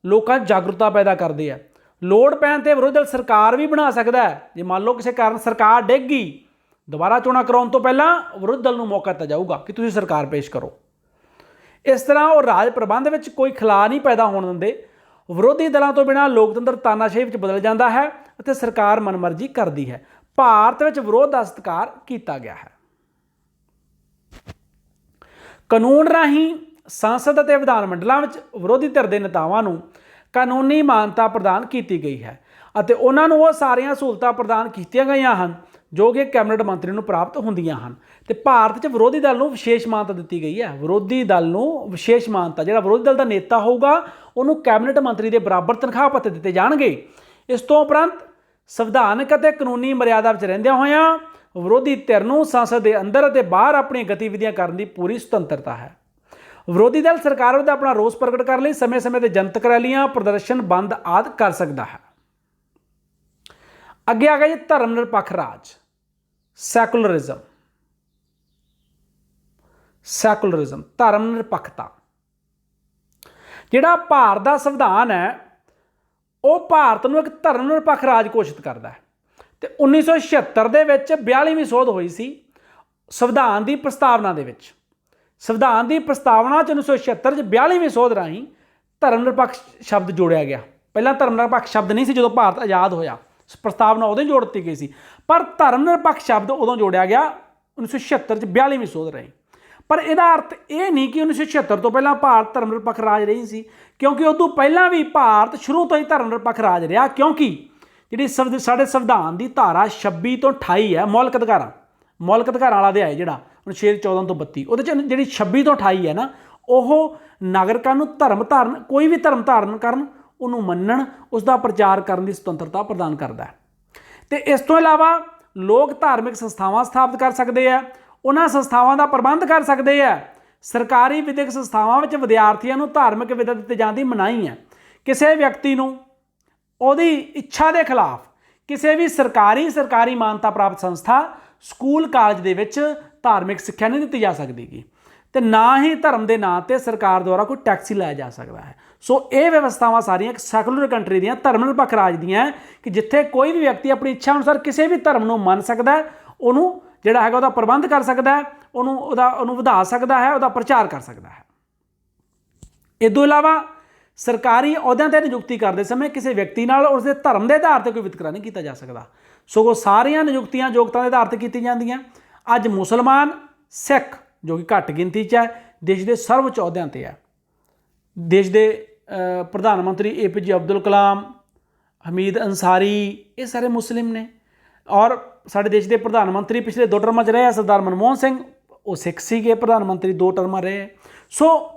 ਲੋਕਾਂ 'ਚ ਜਾਗਰੂਕਤਾ ਪੈਦਾ ਕਰਦੇ ਆ। ਲੋੜ ਪੈਣ 'ਤੇ ਵਿਰੋਧੀ ਦਲ ਸਰਕਾਰ ਵੀ ਬਣਾ ਸਕਦਾ ਹੈ। ਜੇ ਮੰਨ ਲਓ ਕਿਸੇ ਕਾਰਨ ਸਰਕਾਰ ਡਿੱਗ ਗਈ, ਦੁਬਾਰਾ ਚੋਣਾਂ ਕਰਾਉਣ ਤੋਂ ਪਹਿਲਾਂ ਵਿਰੋਧੀ ਦਲ ਨੂੰ ਮੌਕਾ ਦਿੱਤਾ ਜਾਊਗਾ ਕਿ ਤੁਸੀਂ ਸਰਕਾਰ ਪੇਸ਼ ਕਰੋ। ਇਸ ਤਰ੍ਹਾਂ ਉਹ ਰਾਜ ਪ੍ਰਬੰਧ ਵਿੱਚ ਕੋਈ ਖਲਾਅ ਨਹੀਂ ਪੈਦਾ ਹੋਣ ਦਿੰਦੇ। ਵਿਰੋਧੀ ਦਲਾਂ ਤੋਂ ਬਿਨਾਂ ਲੋਕਤੰਤਰ ਤਾਨਾਸ਼ਾਹੀ ਵਿੱਚ ਬਦਲ ਜਾਂਦਾ ਹੈ ਅਤੇ ਸਰਕਾਰ ਮਨਮਰਜ਼ੀ ਕਰਦੀ ਹੈ। ਭਾਰਤ ਵਿੱਚ ਵਿਰੋਧ ਦਾ ਸਤਿਕਾਰ ਕੀਤਾ ਗਿਆ ਹੈ। ਕਾਨੂੰਨ ਰਾਹੀਂ ਸੰਸਦ ਅਤੇ ਵਿਧਾਨ ਮੰਡਲਾਂ ਵਿੱਚ ਵਿਰੋਧੀ ਧਿਰ ਦੇ ਨੇਤਾਵਾਂ ਨੂੰ ਕਾਨੂੰਨੀ ਮਾਨਤਾ ਪ੍ਰਦਾਨ ਕੀਤੀ ਗਈ ਹੈ ਅਤੇ ਉਹਨਾਂ ਨੂੰ ਉਹ ਸਾਰੀਆਂ ਸਹੂਲਤਾਂ ਪ੍ਰਦਾਨ ਕੀਤੀਆਂ ਗਈਆਂ ਹਨ ਜੋ ਕਿ ਕੈਬਨਿਟ ਮੰਤਰੀ ਨੂੰ ਪ੍ਰਾਪਤ ਹੁੰਦੀਆਂ ਹਨ। ਤੇ ਭਾਰਤ 'ਚ ਵਿਰੋਧੀ ਦਲ ਨੂੰ ਵਿਸ਼ੇਸ਼ ਮਾਨਤਾ ਦਿੱਤੀ ਗਈ ਹੈ। ਵਿਰੋਧੀ ਦਲ ਨੂੰ ਵਿਸ਼ੇਸ਼ ਮਾਨਤਾ, ਜਿਹੜਾ ਵਿਰੋਧੀ ਦਲ ਦਾ ਨੇਤਾ ਹੋਊਗਾ ਉਹਨੂੰ ਕੈਬਨਿਟ ਮੰਤਰੀ ਦੇ ਬਰਾਬਰ ਤਨਖਾਹ ਭੱਤੇ ਦਿੱਤੇ ਜਾਣਗੇ। ਇਸ ਤੋਂ ਉਪਰੰਤ ਸੰਵਿਧਾਨਕ ਅਤੇ ਕਾਨੂੰਨੀ ਮਰਿਆਦਾ ਵਿੱਚ ਰਹਿੰਦਿਆਂ ਹੋਇਆਂ ਵਿਰੋਧੀ ਧਿਰ ਨੂੰ ਸੰਸਦ ਦੇ ਅੰਦਰ ਅਤੇ ਬਾਹਰ ਆਪਣੀਆਂ ਗਤੀਵਿਧੀਆਂ ਕਰਨ ਦੀ ਪੂਰੀ ਸੁਤੰਤਰਤਾ ਹੈ। ਵਿਰੋਧੀ ਦਲ ਸਰਕਾਰ ਵਿਰੁੱਧ ਆਪਣਾ ਰੋਸ ਪ੍ਰਗਟ ਕਰਨ ਲਈ ਸਮੇਂ-ਸਮੇਂ ਤੇ ਜਨਤਕ ਰੈਲੀਆਂ, ਪ੍ਰਦਰਸ਼ਨ, ਬੰਦ ਆਦਿ ਕਰ ਸਕਦਾ ਹੈ। ਅੱਗੇ ਆ ਗਿਆ ਜੀ ਧਰਮ ਨਿਰਪੱਖ ਰਾਜ, ਸੈਕੂਲਰਿਜ਼ਮ। ਧਰਮ ਨਿਰਪੱਖਤਾ। ਜਿਹੜਾ ਭਾਰਤ ਦਾ ਸੰਵਿਧਾਨ ਹੈ ਉਹ ਭਾਰਤ ਨੂੰ ਇੱਕ ਧਰਮ ਨਿਰਪੱਖ ਰਾਜ ਘੋਸ਼ਿਤ ਕਰਦਾ ਹੈ ਤੇ 1976 ਦੇ ਵਿੱਚ 42ਵੀਂ ਸੋਧ ਹੋਈ ਸੀ ਸੰਵਿਧਾਨ ਦੀ ਪ੍ਰਸਤਾਵਨਾ ਦੇ ਵਿੱਚ। ਸੰਵਿਧਾਨ ਦੀ ਪ੍ਰਸਤਾਵਨਾ 'ਚ 1976 'ਚ 42ਵੀਂ ਸੋਧ ਰਾਹੀਂ ਧਰਮ ਨਿਰਪੱਖ ਸ਼ਬਦ ਜੋੜਿਆ ਗਿਆ। ਪਹਿਲਾਂ ਧਰਮ ਨਿਰਪੱਖ ਸ਼ਬਦ ਨਹੀਂ ਸੀ ਜਦੋਂ ਭਾਰਤ ਆਜ਼ਾਦ ਹੋਇਆ, ਪ੍ਰਸਤਾਵਨਾ ਉਦੋਂ ਹੀ ਜੋੜ ਦਿੱਤੀ ਗਈ ਸੀ, ਪਰ ਧਰਮ ਨਿਰਪੱਖ ਸ਼ਬਦ ਉਦੋਂ ਜੋੜਿਆ ਗਿਆ 1976 'ਚ 42ਵੀਂ ਸੋਧ ਰਾਹੀਂ। ਪਰ ਇਹਦਾ ਅਰਥ ਇਹ ਨਹੀਂ ਕਿ 1976 ਤੋਂ ਪਹਿਲਾਂ ਭਾਰਤ ਧਰਮ ਨਿਰਪੱਖ ਰਾਜ ਰਹੀ ਸੀ, ਕਿਉਂਕਿ ਉਦੋਂ ਪਹਿਲਾਂ ਵੀ ਭਾਰਤ ਸ਼ੁਰੂ ਤੋਂ ਹੀ ਧਰਮ ਨਿਰਪੱਖ ਰਾਜ ਰਿਹਾ। ਕਿਉਂਕਿ ਜਿਹੜੀ ਸਾਡੇ ਸੰਵਿਧਾਨ ਦੀ ਧਾਰਾ 26 ਤੋਂ 28 ਹੈ ਮੌਲਿਕ ਅਧਿਕਾਰਾਂ ਵਾਲਾ ਅਧਿਆਇ ਜਿਹੜਾ 14 ਤੋਂ 32, ਉਹਦੇ 'ਚ ਜਿਹੜੀ 26 ਤੋਂ 28 ਹੈ ਨਾ, ਉਹ ਨਾਗਰਿਕਾਂ ਨੂੰ ਕੋਈ ਵੀ ਧਰਮ ਧਾਰਨ ਕਰਨ, ਉਹਨੂੰ ਮੰਨਣ, ਉਸ ਦਾ ਪ੍ਰਚਾਰ ਕਰਨ ਦੀ ਸੁਤੰਤਰਤਾ ਪ੍ਰਦਾਨ ਕਰਦਾ ਹੈ। ਤੇ ਇਸ ਤੋਂ ਇਲਾਵਾ ਲੋਕ ਧਾਰਮਿਕ ਸੰਸਥਾਵਾਂ ਸਥਾਪਿਤ ਕਰ ਸਕਦੇ ਆ, ਉਹਨਾਂ ਸੰਸਥਾਵਾਂ ਦਾ ਪ੍ਰਬੰਧ ਕਰ ਸਕਦੇ ਆ। ਸਰਕਾਰੀ ਵਿਦਿਅਕ ਸੰਸਥਾਵਾਂ ਵਿੱਚ ਵਿਦਿਆਰਥੀਆਂ ਨੂੰ ਧਾਰਮਿਕ ਵਿਦਾ ਦਿੱਤੇ ਜਾਣ ਦੀ ਮਨਾਹੀ ਹੈ। ਕਿਸੇ ਵਿਅਕਤੀ ਨੂੰ ਉਹਦੀ ਇੱਛਾ ਦੇ ਖਿਲਾਫ ਕਿਸੇ ਵੀ ਸਰਕਾਰੀ ਮਾਨਤਾ ਪ੍ਰਾਪਤ ਸੰਸਥਾ, ਸਕੂਲ, ਕਾਲਜ ਦੇ ਵਿੱਚ ਧਾਰਮਿਕ ਸਿੱਖਿਆ ਨਹੀਂ ਦਿੱਤੀ ਜਾ ਸਕਦੀ ਗੀ ਤੇ ਨਾ ਹੀ ਧਰਮ ਦੇ ਨਾਂ 'ਤੇ ਸਰਕਾਰ ਦੁਆਰਾ ਕੋਈ ਟੈਕਸ ਹੀ ਲਾਇਆ ਜਾ ਸਕਦਾ ਹੈ। ਸੋ ਇਹ ਵਿਵਸਥਾਵਾਂ ਸਾਰੀਆਂ ਇੱਕ ਸੈਕੂਲਰ ਕੰਟਰੀ ਦੀਆਂ, ਧਰਮ ਨਿਰਪੱਖ ਰਾਜ ਦੀਆਂ, ਕਿ ਜਿੱਥੇ ਕੋਈ ਵੀ ਵਿਅਕਤੀ ਆਪਣੀ ਇੱਛਾ ਅਨੁਸਾਰ ਕਿਸੇ ਵੀ ਧਰਮ ਨੂੰ ਮੰਨ ਸਕਦਾ ਹੈ, ਉਹਨੂੰ ਜਿਹੜਾ ਹੈਗਾ ਉਹਦਾ ਪ੍ਰਬੰਧ ਕਰ ਸਕਦਾ ਹੈ, ਉਹਨੂੰ ਵਧਾ ਸਕਦਾ ਹੈ, ਉਹਦਾ ਪ੍ਰਚਾਰ ਕਰ ਸਕਦਾ ਹੈ। ਇਸ ਤੋਂ ਇਲਾਵਾ ਸਰਕਾਰੀ ਅਹੁਦਿਆਂ 'ਤੇ ਨਿਯੁਕਤੀ ਕਰਦੇ ਸਮੇਂ ਕਿਸੇ ਵਿਅਕਤੀ ਨਾਲ ਉਸਦੇ ਧਰਮ ਦੇ ਆਧਾਰ 'ਤੇ ਕੋਈ ਵਿਤਕਰਾ ਨਹੀਂ ਕੀਤਾ ਜਾ ਸਕਦਾ, ਸਗੋਂ ਸਾਰੀਆਂ ਨਿਯੁਕਤੀਆਂ ਯੋਗਤਾ ਦੇ ਆਧਾਰ 'ਤੇ ਕੀਤੀਆਂ ਜਾਂਦੀਆਂ। ਅੱਜ ਮੁਸਲਮਾਨ, ਸਿੱਖ ਜੋ ਕਿ ਘੱਟ ਗਿਣਤੀ 'ਚ ਹੈ, ਦੇਸ਼ ਦੇ ਸਰਵਉੱਚ ਅਹੁਦਿਆਂ 'ਤੇ ਹੈ। ਦੇਸ਼ ਦੇ ਪ੍ਰਧਾਨ ਮੰਤਰੀ APJ ਅਬਦੁਲ ਕਲਾਮ, ਹਮੀਦ ਅੰਸਾਰੀ, ਇਹ ਸਾਰੇ ਮੁਸਲਿਮ ਨੇ। ਔਰ ਸਾਡੇ ਦੇਸ਼ ਦੇ ਪ੍ਰਧਾਨ ਮੰਤਰੀ ਪਿਛਲੇ 2 ਟਰਮਾਂ 'ਚ ਰਹੇ ਸਰਦਾਰ ਮਨਮੋਹਨ ਸਿੰਘ, ਉਹ ਸਿੱਖ ਸੀਗੇ, ਪ੍ਰਧਾਨ ਮੰਤਰੀ 2 ਟਰਮਾਂ ਰਹੇ। ਸੋ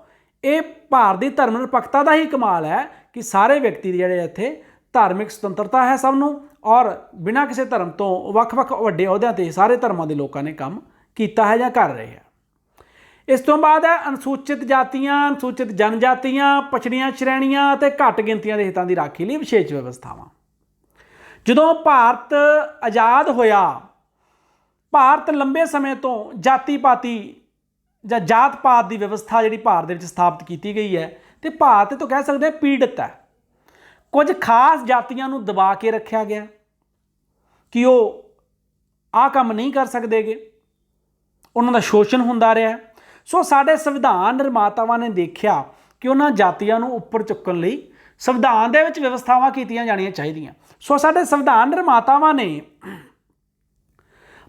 ਇਹ ਭਾਰਤ ਦੀ ਧਰਮ ਨਿਰਪੱਖਤਾ ਦਾ ਹੀ ਕਮਾਲ ਹੈ ਕਿ ਸਾਰੇ ਵਿਅਕਤੀ ਜਿਹੜੇ ਇੱਥੇ ਧਾਰਮਿਕ ਸੁਤੰਤਰਤਾ ਹੈ ਸਭ ਨੂੰ, ਔਰ ਬਿਨਾਂ ਕਿਸੇ ਧਰਮ ਤੋਂ ਵੱਖ-ਵੱਖ ਵੱਡੇ ਅਹੁਦਿਆਂ 'ਤੇ ਸਾਰੇ ਧਰਮਾਂ ਦੇ ਲੋਕਾਂ ਨੇ ਕੰਮ ਕੀਤਾ ਹੈ ਜਾਂ ਕਰ ਰਹੇ ਹੈ। ਇਸ ਤੋਂ ਬਾਅਦ ਹੈ ਅਨੁਸੂਚਿਤ ਜਾਤੀਆਂ, ਅਨੁਸੂਚਿਤ ਜਨਜਾਤੀਆਂ, ਪਛੜੀਆਂ ਸ਼੍ਰੇਣੀਆਂ ਅਤੇ ਘੱਟ ਗਿਣਤੀਆਂ ਦੇ ਹਿੱਤਾਂ ਦੀ ਰਾਖੀ ਲਈ ਵਿਸ਼ੇਸ਼ ਵਿਵਸਥਾਵਾਂ। ਜਦੋਂ ਭਾਰਤ ਆਜ਼ਾਦ ਹੋਇਆ, ਭਾਰਤ ਲੰਬੇ ਸਮੇਂ ਤੋਂ ਜਾਤੀ ਪਾਤੀ ਜਾਂ ਜਾਤ ਪਾਤ ਦੀ ਵਿਵਸਥਾ ਜਿਹੜੀ ਭਾਰਤ ਦੇ ਵਿੱਚ ਸਥਾਪਿਤ ਕੀਤੀ ਗਈ ਹੈ ਤੇ ਭਾਰਤ ਤੋਂ ਕਹਿ ਸਕਦੇ ਪੀੜਤ ਹੈ। ਕੁਝ ਖਾਸ ਜਾਤੀਆਂ ਨੂੰ ਦਬਾ ਕੇ ਰੱਖਿਆ ਗਿਆ ਕਿ ਉਹ ਆਹ ਕੰਮ ਨਹੀਂ ਕਰ ਸਕਦੇਗੇ, ਉਹਨਾਂ ਦਾ ਸ਼ੋਸ਼ਣ ਹੁੰਦਾ ਰਿਹਾ। ਸੋ ਸਾਡੇ ਸੰਵਿਧਾਨ ਨਿਰਮਾਤਾਵਾਂ ਨੇ ਦੇਖਿਆ ਕਿ ਉਹਨਾਂ ਜਾਤੀਆਂ ਨੂੰ ਉੱਪਰ ਚੁੱਕਣ ਲਈ ਸੰਵਿਧਾਨ ਦੇ ਵਿੱਚ ਵਿਵਸਥਾਵਾਂ ਕੀਤੀਆਂ ਜਾਣੀਆਂ ਚਾਹੀਦੀਆਂ। ਸੋ ਸਾਡੇ ਸੰਵਿਧਾਨ ਨਿਰਮਾਤਾਵਾਂ ਨੇ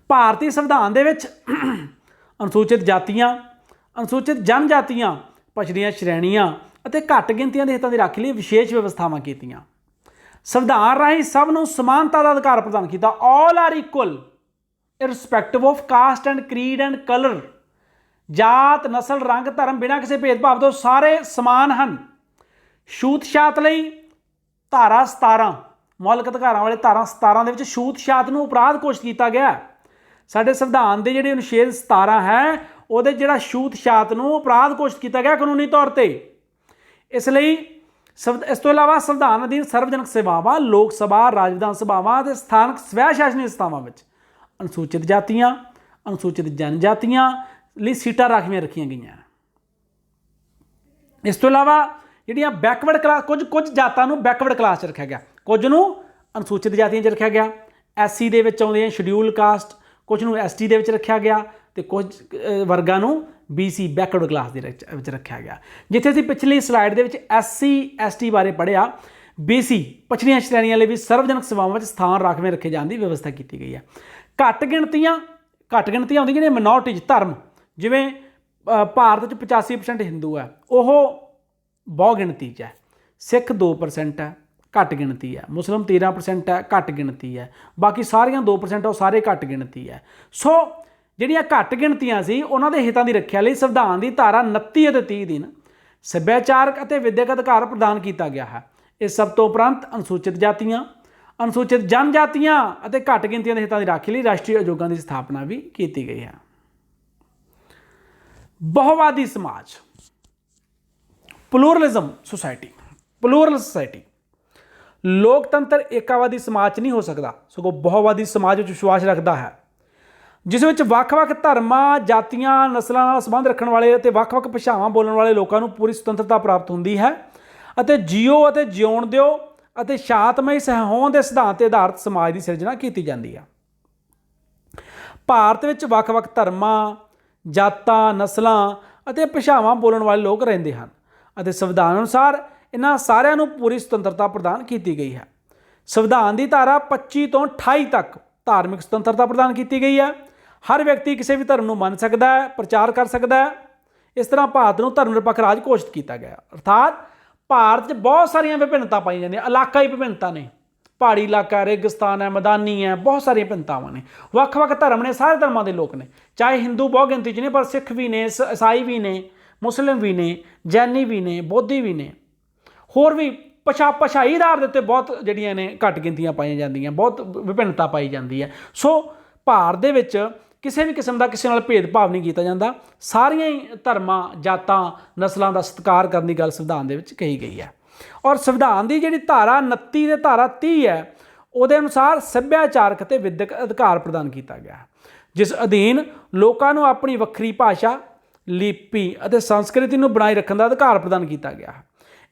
ਭਾਰਤੀ ਸੰਵਿਧਾਨ ਦੇ ਵਿੱਚ ਅਨੁਸੂਚਿਤ ਜਾਤੀਆਂ, ਅਨੁਸੂਚਿਤ ਜਨਜਾਤੀਆਂ, ਪਛੜੀਆਂ ਸ਼੍ਰੇਣੀਆਂ ਅਤੇ ਘੱਟ ਗਿਣਤੀਆਂ ਦੇ ਹਿੱਤਾਂ ਦੀ ਰਾਖੀ ਲਈ ਵਿਸ਼ੇਸ਼ ਵਿਵਸਥਾਵਾਂ ਕੀਤੀਆਂ। ਸੰਵਿਧਾਨ ਰਾਹੀਂ ਸਭ ਨੂੰ ਸਮਾਨਤਾ ਦਾ ਅਧਿਕਾਰ ਪ੍ਰਦਾਨ ਕੀਤਾ। All are equal irrespective of cost and creed and colour. ਜਾਤ, ਨਸਲ, ਰੰਗ, ਧਰਮ ਬਿਨਾਂ ਕਿਸੇ ਭੇਦਭਾਵ ਤੋਂ ਸਾਰੇ ਸਮਾਨ ਹਨ। ਛੂਤ ਛਾਤ ਲਈ ਧਾਰਾ 17 ਮੌਲਿਕ ਅਧਿਕਾਰਾਂ ਵਾਲੇ ਧਾਰਾ 17 ਦੇ ਵਿੱਚ ਛੂਤ ਛਾਤ ਨੂੰ ਅਪਰਾਧ ਘੋਸ਼ਿਤ ਕੀਤਾ ਗਿਆ। ਸਾਡੇ ਸੰਵਿਧਾਨ ਦੇ ਜਿਹੜੇ ਅਨੁਛੇਦ 17 ਹੈ ਉਹਦੇ ਜਿਹੜਾ ਛੂਤ ਛਾਤ ਨੂੰ ਅਪਰਾਧ ਘੋਸ਼ਿਤ ਕੀਤਾ ਗਿਆ ਕਾਨੂੰਨੀ ਤੌਰ ਤੇ। ਇਸ ਲਈ ਇਸ ਤੋਂ ਇਲਾਵਾ ਸੰਵਿਧਾਨ ਅਧੀਨ ਸਰਵਜਨਕ ਸੇਵਾਵਾਂ, ਲੋਕ ਸਭਾ, ਰਾਜ ਵਿਧਾਨ ਸਭਾਵਾਂ ਅਤੇ ਸਥਾਨਕ ਸਵੈ ਸ਼ਾਸਨੀ ਸੰਸਥਾਵਾਂ ਵਿੱਚ ਅਨੁਸੂਚਿਤ ਜਾਤੀਆਂ, ਅਨੁਸੂਚਿਤ ਜਨਜਾਤੀਆਂ ਲਈ ਸੀਟਾਂ ਰਾਖਵੀਆਂ ਰੱਖੀਆਂ ਗਈਆਂ। ਇਸ ਤੋਂ ਇਲਾਵਾ ਜਿਹੜੀਆਂ ਬੈਕਵਰਡ ਕਲਾਸ, ਕੁਝ ਜਾਤਾਂ ਨੂੰ ਬੈਕਵਰਡ ਕਲਾਸ 'ਚ ਰੱਖਿਆ ਗਿਆ, ਕੁਝ ਨੂੰ ਅਨੁਸੂਚਿਤ ਜਾਤੀਆਂ 'ਚ ਰੱਖਿਆ ਗਿਆ। SC ਦੇ ਵਿੱਚ ਆਉਂਦੇ ਆ ਸ਼ਡਿਊਲ ਕਾਸਟ, ਕੁਝ ਨੂੰ ST ਦੇ ਵਿੱਚ ਰੱਖਿਆ ਗਿਆ ਅਤੇ ਕੁਝ ਵਰਗਾਂ ਨੂੰ BC ਬੈਕਵਰਡ ਕਲਾਸ ਦੇ ਵਿੱਚ ਰੱਖਿਆ ਗਿਆ। ਜਿੱਥੇ ਅਸੀਂ ਪਿਛਲੀ ਸਲਾਈਡ ਦੇ ਵਿੱਚ SC ST ਬਾਰੇ ਪੜ੍ਹਿਆ, BC ਪਛੜੀਆਂ ਸ਼੍ਰੇਣੀਆਂ ਲਈ ਵੀ ਸਰਵਜਨਕ ਸੇਵਾਵਾਂ ਵਿੱਚ ਸਥਾਨ ਰਾਖਵੇਂ ਰੱਖੇ ਜਾਣ ਦੀ ਵਿਵਸਥਾ ਕੀਤੀ ਗਈ ਹੈ। ਘੱਟ ਗਿਣਤੀਆਂ ਆਉਂਦੀਆਂ ਜਿਹੜੀਆਂ ਮਿਨੋਰਟੀਜ਼, ਧਰਮ, ਜਿਵੇਂ ਭਾਰਤ 'ਚ 85% ਹਿੰਦੂ ਹੈ, ਉਹ ਬਹੁ ਗਿਣਤੀ 'ਚ ਹੈ। ਸਿੱਖ 2% ਹੈ, ਘੱਟ ਗਿਣਤੀ ਹੈ। ਮੁਸਲਿਮ 13% ਹੈ, ਘੱਟ ਗਿਣਤੀ ਹੈ। ਬਾਕੀ ਸਾਰੀਆਂ 2% ਉਹ ਸਾਰੇ ਘੱਟ ਗਿਣਤੀ ਹੈ। ਸੋ ਜਿਹੜੀਆਂ ਘੱਟ ਗਿਣਤੀਆਂ ਸੀ ਉਹਨਾਂ ਦੇ ਹਿੱਤਾਂ ਦੀ ਰੱਖਿਆ ਲਈ ਸੰਵਿਧਾਨ ਦੀ ਧਾਰਾ 29 ਅਤੇ 30 ਦਿਨ ਸੱਭਿਆਚਾਰਕ ਅਤੇ ਵਿਦਿਅਕ ਅਧਿਕਾਰ ਪ੍ਰਦਾਨ ਕੀਤਾ ਗਿਆ ਹੈ। ਇਸ ਸਭ ਤੋਂ ਉਪਰੰਤ ਅਨੁਸੂਚਿਤ ਜਾਤੀਆਂ, ਅਨੁਸੂਚਿਤ ਜਨਜਾਤੀਆਂ ਅਤੇ ਘੱਟ ਗਿਣਤੀਆਂ ਦੇ ਹਿੱਤਾਂ ਦੀ ਰਾਖੀ ਲਈ ਰਾਸ਼ਟਰੀ ਆਯੋਗਾਂ ਦੀ ਸਥਾਪਨਾ ਵੀ ਕੀਤੀ ਗਈ ਹੈ। ਬਹੁਵਾਦੀ ਸਮਾਜ, ਪਲੂਰਲਿਜ਼ਮ ਸੋਸਾਇਟੀ। ਪਲੂਰਲ ਸੋਸਾਇਟੀ ਲੋਕਤੰਤਰ ਏਕਾਵਾਦੀ ਸਮਾਜ 'ਚ ਨਹੀਂ ਹੋ ਸਕਦਾ, ਸਗੋਂ ਬਹੁਵਾਦੀ ਸਮਾਜ ਵਿੱਚ ਵਿਸ਼ਵਾਸ ਰੱਖਦਾ ਹੈ, ਜਿਸ ਵਿੱਚ ਵੱਖ-ਵੱਖ ਧਰਮਾਂ, ਜਾਤੀਆਂ, ਨਸਲਾਂ ਨਾਲ ਸੰਬੰਧ ਰੱਖਣ ਵਾਲੇ ਅਤੇ ਵੱਖ-ਵੱਖ ਭਾਸ਼ਾਵਾਂ ਬੋਲਣ ਵਾਲੇ ਲੋਕਾਂ ਨੂੰ ਪੂਰੀ ਸੁਤੰਤਰਤਾ ਪ੍ਰਾਪਤ ਹੁੰਦੀ ਹੈ ਅਤੇ ਜੀਓ ਅਤੇ ਜਿਉਣ ਦਿਓ ਅਤੇ ਸ਼ਾਂਤਮਈ ਸਹਿਹੋਂਦ ਦੇ ਸਿਧਾਂਤ 'ਤੇ ਆਧਾਰਿਤ ਸਮਾਜ ਦੀ ਸਿਰਜਣਾ ਕੀਤੀ ਜਾਂਦੀ ਹੈ। ਭਾਰਤ ਵਿੱਚ ਵੱਖ-ਵੱਖ ਧਰਮਾਂ, ਜਾਤਾਂ, ਨਸਲਾਂ ਅਤੇ ਭਾਸ਼ਾਵਾਂ ਬੋਲਣ ਵਾਲੇ ਲੋਕ ਰਹਿੰਦੇ ਹਨ ਅਤੇ ਸੰਵਿਧਾਨ ਅਨੁਸਾਰ ਇਹਨਾਂ ਸਾਰਿਆਂ ਨੂੰ ਪੂਰੀ ਸੁਤੰਤਰਤਾ ਪ੍ਰਦਾਨ ਕੀਤੀ ਗਈ ਹੈ। ਸੰਵਿਧਾਨ ਦੀ ਧਾਰਾ 25 ਤੋਂ 28 ਤੱਕ ਧਾਰਮਿਕ ਸੁਤੰਤਰਤਾ ਪ੍ਰਦਾਨ ਕੀਤੀ ਗਈ ਹੈ। ਹਰ ਵਿਅਕਤੀ ਕਿਸੇ ਵੀ ਧਰਮ ਨੂੰ ਮੰਨ ਸਕਦਾ ਹੈ, ਪ੍ਰਚਾਰ ਕਰ ਸਕਦਾ ਹੈ। ਇਸ ਤਰ੍ਹਾਂ ਭਾਰਤ ਨੂੰ ਧਰਮ ਨਿਰਪੱਖ ਰਾਜ ਘੋਸ਼ਿਤ ਕੀਤਾ ਗਿਆ। ਅਰਥਾਤ ਭਾਰਤ 'ਚ ਬਹੁਤ ਸਾਰੀਆਂ ਵਿਭਿੰਨਤਾ ਪਾਈਆਂ ਜਾਂਦੀਆਂ, ਇਲਾਕਾਈ ਵਿਭਿੰਨਤਾ ਨੇ, ਪਹਾੜੀ ਇਲਾਕਾ, ਰੇਗਿਸਤਾਨ ਹੈ, ਮੈਦਾਨੀ ਹੈ, ਬਹੁਤ ਸਾਰੀਆਂ ਵਿਭਿੰਨਤਾਵਾਂ ਨੇ, ਵੱਖ-ਵੱਖ ਧਰਮ ਨੇ, ਸਾਰੇ ਧਰਮਾਂ ਦੇ ਲੋਕ ਨੇ, ਚਾਹੇ ਹਿੰਦੂ ਬਹੁ ਗਿਣਤੀ 'ਚ ਨੇ ਪਰ ਸਿੱਖ ਵੀ ਨੇ, ਈਸਾਈ ਵੀ ਨੇ, ਮੁਸਲਿਮ ਵੀ ਨੇ, ਜੈਨੀ ਵੀ ਨੇ, ਬੋਧੀ ਵੀ ਨੇ, ਹੋਰ ਵੀ ਭਾਸ਼ਾਈ ਆਧਾਰ ਦੇ ਉੱਤੇ ਬਹੁਤ ਜਿਹੜੀਆਂ ਨੇ ਘੱਟ ਗਿਣਤੀਆਂ ਪਾਈਆਂ ਜਾਂਦੀਆਂ, ਬਹੁਤ ਵਿਭਿੰਨਤਾ ਪਾਈ ਜਾਂਦੀ ਹੈ। ਸੋ ਭਾਰਤ ਦੇ ਵਿੱਚ ਕਿਸੇ ਵੀ ਕਿਸਮ ਦਾ ਕਿਸੇ ਨਾਲ ਭੇਦਭਾਵ ਨਹੀਂ ਕੀਤਾ ਜਾਂਦਾ। ਸਾਰੀਆਂ ਹੀ ਧਰਮਾਂ, ਜਾਤਾਂ, ਨਸਲਾਂ ਦਾ ਸਤਿਕਾਰ ਕਰਨ ਦੀ ਗੱਲ ਸੰਵਿਧਾਨ ਦੇ ਵਿੱਚ ਕਹੀ ਗਈ ਹੈ। ਔਰ ਸੰਵਿਧਾਨ ਦੀ ਜਿਹੜੀ ਧਾਰਾ 29 ਤੇ ਧਾਰਾ 30 ਹੈ ਉਹਦੇ ਅਨੁਸਾਰ ਸੱਭਿਆਚਾਰਕ ਅਤੇ ਵਿਦਿਅਕ ਅਧਿਕਾਰ ਪ੍ਰਦਾਨ ਕੀਤਾ ਗਿਆ, ਜਿਸ ਅਧੀਨ ਲੋਕਾਂ ਨੂੰ ਆਪਣੀ ਵੱਖਰੀ ਭਾਸ਼ਾ, ਲਿਪੀ ਅਤੇ ਸੰਸਕ੍ਰਿਤੀ ਨੂੰ ਬਣਾਈ ਰੱਖਣ ਦਾ ਅਧਿਕਾਰ ਪ੍ਰਦਾਨ ਕੀਤਾ ਗਿਆ।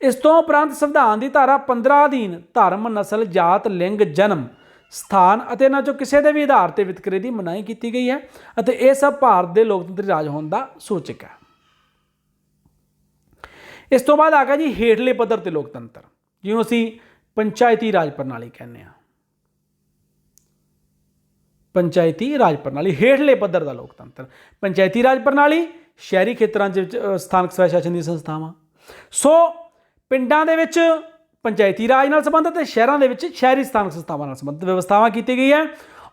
ਇਸ ਤੋਂ ਉਪਰੰਤ ਸੰਵਿਧਾਨ ਦੀ ਧਾਰਾ 15 ਅਧੀਨ ਧਰਮ, ਨਸਲ, ਜਾਤ, ਲਿੰਗ, ਜਨਮ, ਸਥਾਨ ਅਤੇ ਇਹਨਾਂ 'ਚੋਂ ਕਿਸੇ ਦੇ ਵੀ ਆਧਾਰ 'ਤੇ ਵਿਤਕਰੇ ਦੀ ਮਨਾਹੀ ਕੀਤੀ ਗਈ ਹੈ ਅਤੇ ਇਹ ਸਭ ਭਾਰਤ ਦੇ ਲੋਕਤੰਤਰੀ ਰਾਜ ਹੋਣ ਦਾ ਸੂਚਕ ਹੈ। ਇਸ ਤੋਂ ਬਾਅਦ ਆ ਗਿਆ ਜੀ ਹੇਠਲੇ ਪੱਧਰ 'ਤੇ ਲੋਕਤੰਤਰ, ਜਿਹਨੂੰ ਅਸੀਂ ਪੰਚਾਇਤੀ ਰਾਜ ਪ੍ਰਣਾਲੀ ਕਹਿੰਦੇ ਹਾਂ। ਪੰਚਾਇਤੀ ਰਾਜ ਪ੍ਰਣਾਲੀ ਹੇਠਲੇ ਪੱਧਰ ਦਾ ਲੋਕਤੰਤਰ। ਪੰਚਾਇਤੀ ਰਾਜ ਪ੍ਰਣਾਲੀ ਸ਼ਹਿਰੀ ਖੇਤਰਾਂ 'ਚ ਸਥਾਨਕ ਸਵੈ ਸ਼ਾਸਨ ਦੀਆਂ ਸੰਸਥਾਵਾਂ। ਸੋ ਪਿੰਡਾਂ ਦੇ ਵਿੱਚ ਪੰਚਾਇਤੀ ਰਾਜ ਨਾਲ ਸੰਬੰਧਿਤ ਅਤੇ ਸ਼ਹਿਰਾਂ ਦੇ ਵਿੱਚ ਸ਼ਹਿਰੀ ਸਥਾਨਕ ਸੰਸਥਾਵਾਂ ਨਾਲ ਸੰਬੰਧਿਤ ਵਿਵਸਥਾਵਾਂ ਕੀਤੀ ਗਈ ਹੈ।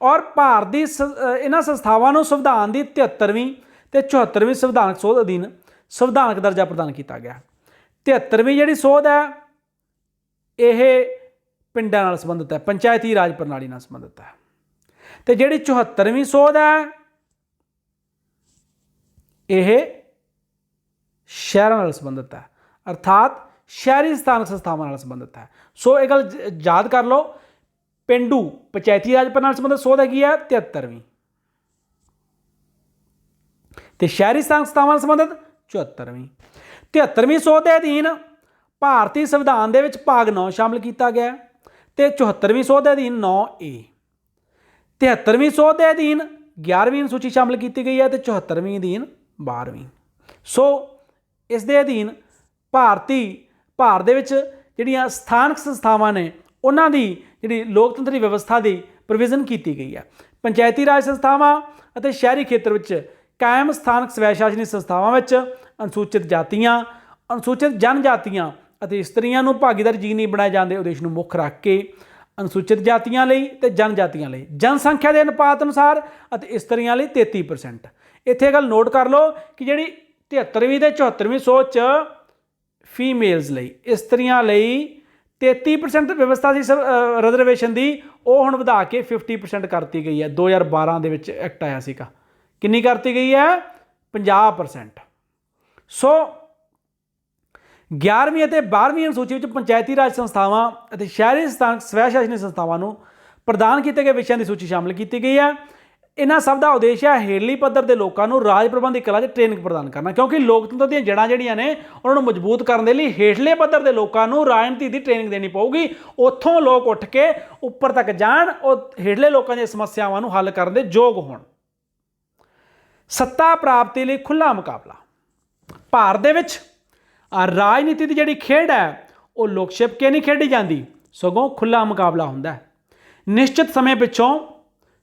ਔਰ ਭਾਰਤ ਦੀ ਇਹਨਾਂ ਸੰਸਥਾਵਾਂ ਨੂੰ ਸੰਵਿਧਾਨ ਦੀ 73ਵੀਂ ਅਤੇ 74ਵੀਂ ਸੰਵਿਧਾਨਕ ਸੋਧ ਅਧੀਨ ਸੰਵਿਧਾਨਕ ਦਰਜਾ ਪ੍ਰਦਾਨ ਕੀਤਾ ਗਿਆ। 73ਵੀਂ ਜਿਹੜੀ ਸੋਧ ਹੈ ਇਹ ਪਿੰਡਾਂ ਨਾਲ ਸੰਬੰਧਿਤ ਹੈ, ਪੰਚਾਇਤੀ ਰਾਜ ਪ੍ਰਣਾਲੀ ਨਾਲ ਸੰਬੰਧਿਤ ਹੈ, ਅਤੇ ਜਿਹੜੀ 74ਵੀਂ ਸੋਧ ਹੈ ਇਹ ਸ਼ਹਿਰਾਂ ਨਾਲ ਸੰਬੰਧਿਤ ਹੈ, ਅਰਥਾਤ ਸ਼ਹਿਰੀ ਸਥਾਨਕ ਸੰਸਥਾਵਾਂ ਨਾਲ ਸੰਬੰਧਿਤ ਹੈ। ਸੋ ਇਹ ਗੱਲ ਯਾਦ ਕਰ ਲਓ, ਪੇਂਡੂ ਪੰਚਾਇਤੀ ਰਾਜ ਪ੍ਰਣਾਲੀ ਨਾਲ ਸੰਬੰਧਿਤ ਸੋਧ ਹੈਗੀ ਹੈ 73ਵੀਂ ਅਤੇ ਸ਼ਹਿਰੀ ਸਥਾਨਕ ਸੰਸਥਾਵਾਂ ਨਾਲ ਸੰਬੰਧਿਤ 74ਵੀਂ। 73ਵੀਂ ਸੋਧ ਦੇ ਅਧੀਨ ਭਾਰਤੀ ਸੰਵਿਧਾਨ ਦੇ ਵਿੱਚ ਭਾਗ 9 ਸ਼ਾਮਿਲ ਕੀਤਾ ਗਿਆ ਅਤੇ 74ਵੀਂ ਸੋਧ ਦੇ ਅਧੀਨ 9A। 73ਵੀਂ ਸੋਧ ਦੇ ਅਧੀਨ 11ਵੀਂ ਅਨੁਸੂਚੀ ਸ਼ਾਮਿਲ ਕੀਤੀ ਗਈ ਹੈ ਅਤੇ 74ਵੀਂ ਅਧੀਨ 12ਵੀਂ। ਸੋ ਇਸ ਦੇ ਅਧੀਨ ਭਾਰਤ ਦੇ ਵਿੱਚ ਜਿਹੜੀਆਂ ਸਥਾਨਕ ਸੰਸਥਾਵਾਂ ਨੇ ਉਹਨਾਂ ਦੀ ਜਿਹੜੀ ਲੋਕਤੰਤਰੀ ਵਿਵਸਥਾ ਦੀ ਪ੍ਰੋਵੀਜ਼ਨ ਕੀਤੀ ਗਈ ਹੈ। ਪੰਚਾਇਤੀ ਰਾਜ ਸੰਸਥਾਵਾਂ ਅਤੇ ਸ਼ਹਿਰੀ ਖੇਤਰ ਵਿੱਚ ਕਾਇਮ ਸਥਾਨਕ ਸਵੈ ਸ਼ਾਸਨੀ ਸੰਸਥਾਵਾਂ ਵਿੱਚ ਅਨੁਸੂਚਿਤ ਜਾਤੀਆਂ, ਅਨੁਸੂਚਿਤ ਜਨਜਾਤੀਆਂ ਅਤੇ ਇਸਤਰੀਆਂ ਨੂੰ ਭਾਗੀਦਾਰ ਯਕੀਨੀ ਬਣਾਏ ਜਾਣ ਦੇ ਉਦੇਸ਼ ਨੂੰ ਮੁੱਖ ਰੱਖ ਕੇ ਅਨੁਸੂਚਿਤ ਜਾਤੀਆਂ ਲਈ ਤੇ ਜਨਜਾਤੀਆਂ ਲਈ ਜਨਸੰਖਿਆ ਦੇ ਅਨੁਪਾਤ ਅਨੁਸਾਰ ਅਤੇ ਇਸਤਰੀਆਂ ਲਈ 33%। ਇੱਥੇ ਗੱਲ ਨੋਟ ਕਰ ਲਓ ਕਿ ਜਿਹੜੀ 73ਵੀਂ ਤੇ 74ਵੀਂ ਸੋਚ 'ਚ ਫੀਮੇਲਸ ਲਈ, ਇਸਤਰੀਆਂ ਲਈ 33% ਵਿਵਸਥਾ ਸੀ ਰਿਜ਼ਰਵੇਸ਼ਨ ਦੀ, ਉਹ ਹੁਣ ਵਧਾ ਕੇ 50% ਕਰਤੀ ਗਈ ਹੈ। 2012 ਦੇ ਵਿੱਚ ਐਕਟ ਆਇਆ ਸੀਗਾ। ਕਿੰਨੀ ਕਰਤੀ ਗਈ ਹੈ? 50%। ਸੋ 11ਵੀਂ ਅਤੇ 12ਵੀਂ ਅਨੁਸੂਚੀ ਵਿੱਚ ਪੰਚਾਇਤੀ ਰਾਜ ਸੰਸਥਾਵਾਂ ਅਤੇ ਸ਼ਹਿਰੀ ਸਥਾਨਕ ਸਵੈ ਸ਼ਾਸਨੀ ਸੰਸਥਾਵਾਂ ਨੂੰ ਪ੍ਰਦਾਨ ਕੀਤੇ ਗਏ ਵਿਸ਼ਿਆਂ ਦੀ ਸੂਚੀ ਸ਼ਾਮਿਲ ਕੀਤੀ ਗਈ ਹੈ। ਇਹਨਾਂ ਸਭ ਦਾ ਉਦੇਸ਼ ਹੈ ਹੇਠਲੀ ਪੱਧਰ ਦੇ ਲੋਕਾਂ ਨੂੰ ਰਾਜ ਪ੍ਰਬੰਧਕੀ ਕਲਾ 'ਚ ਟ੍ਰੇਨਿੰਗ ਪ੍ਰਦਾਨ ਕਰਨਾ, ਕਿਉਂਕਿ ਲੋਕਤੰਤਰ ਦੀਆਂ ਜੜ੍ਹਾਂ ਜਿਹੜੀਆਂ ਨੇ ਉਹਨਾਂ ਨੂੰ ਮਜ਼ਬੂਤ ਕਰਨ ਦੇ ਲਈ ਹੇਠਲੇ ਪੱਧਰ ਦੇ ਲੋਕਾਂ ਨੂੰ ਰਾਜਨੀਤੀ ਦੀ ਟ੍ਰੇਨਿੰਗ ਦੇਣੀ ਪਊਗੀ। ਉੱਥੋਂ ਲੋਕ ਉੱਠ ਕੇ ਉੱਪਰ ਤੱਕ ਜਾਣ, ਉਹ ਹੇਠਲੇ ਲੋਕਾਂ ਦੀਆਂ ਸਮੱਸਿਆਵਾਂ ਨੂੰ ਹੱਲ ਕਰਨ ਦੇ ਯੋਗ ਹੋਣ। ਸੱਤਾ ਪ੍ਰਾਪਤੀ ਲਈ ਖੁੱਲ੍ਹਾ ਮੁਕਾਬਲਾ। ਭਾਰਤ ਦੇ ਵਿੱਚ ਰਾਜਨੀਤੀ ਦੀ ਜਿਹੜੀ ਖੇਡ ਹੈ ਉਹ ਲੋਕ ਛਿਪ ਕੇ ਨਹੀਂ ਖੇਡੀ ਜਾਂਦੀ, ਸਗੋਂ ਖੁੱਲ੍ਹਾ ਮੁਕਾਬਲਾ ਹੁੰਦਾ ਹੈ। ਨਿਸ਼ਚਿਤ ਸਮੇਂ ਪਿੱਛੋਂ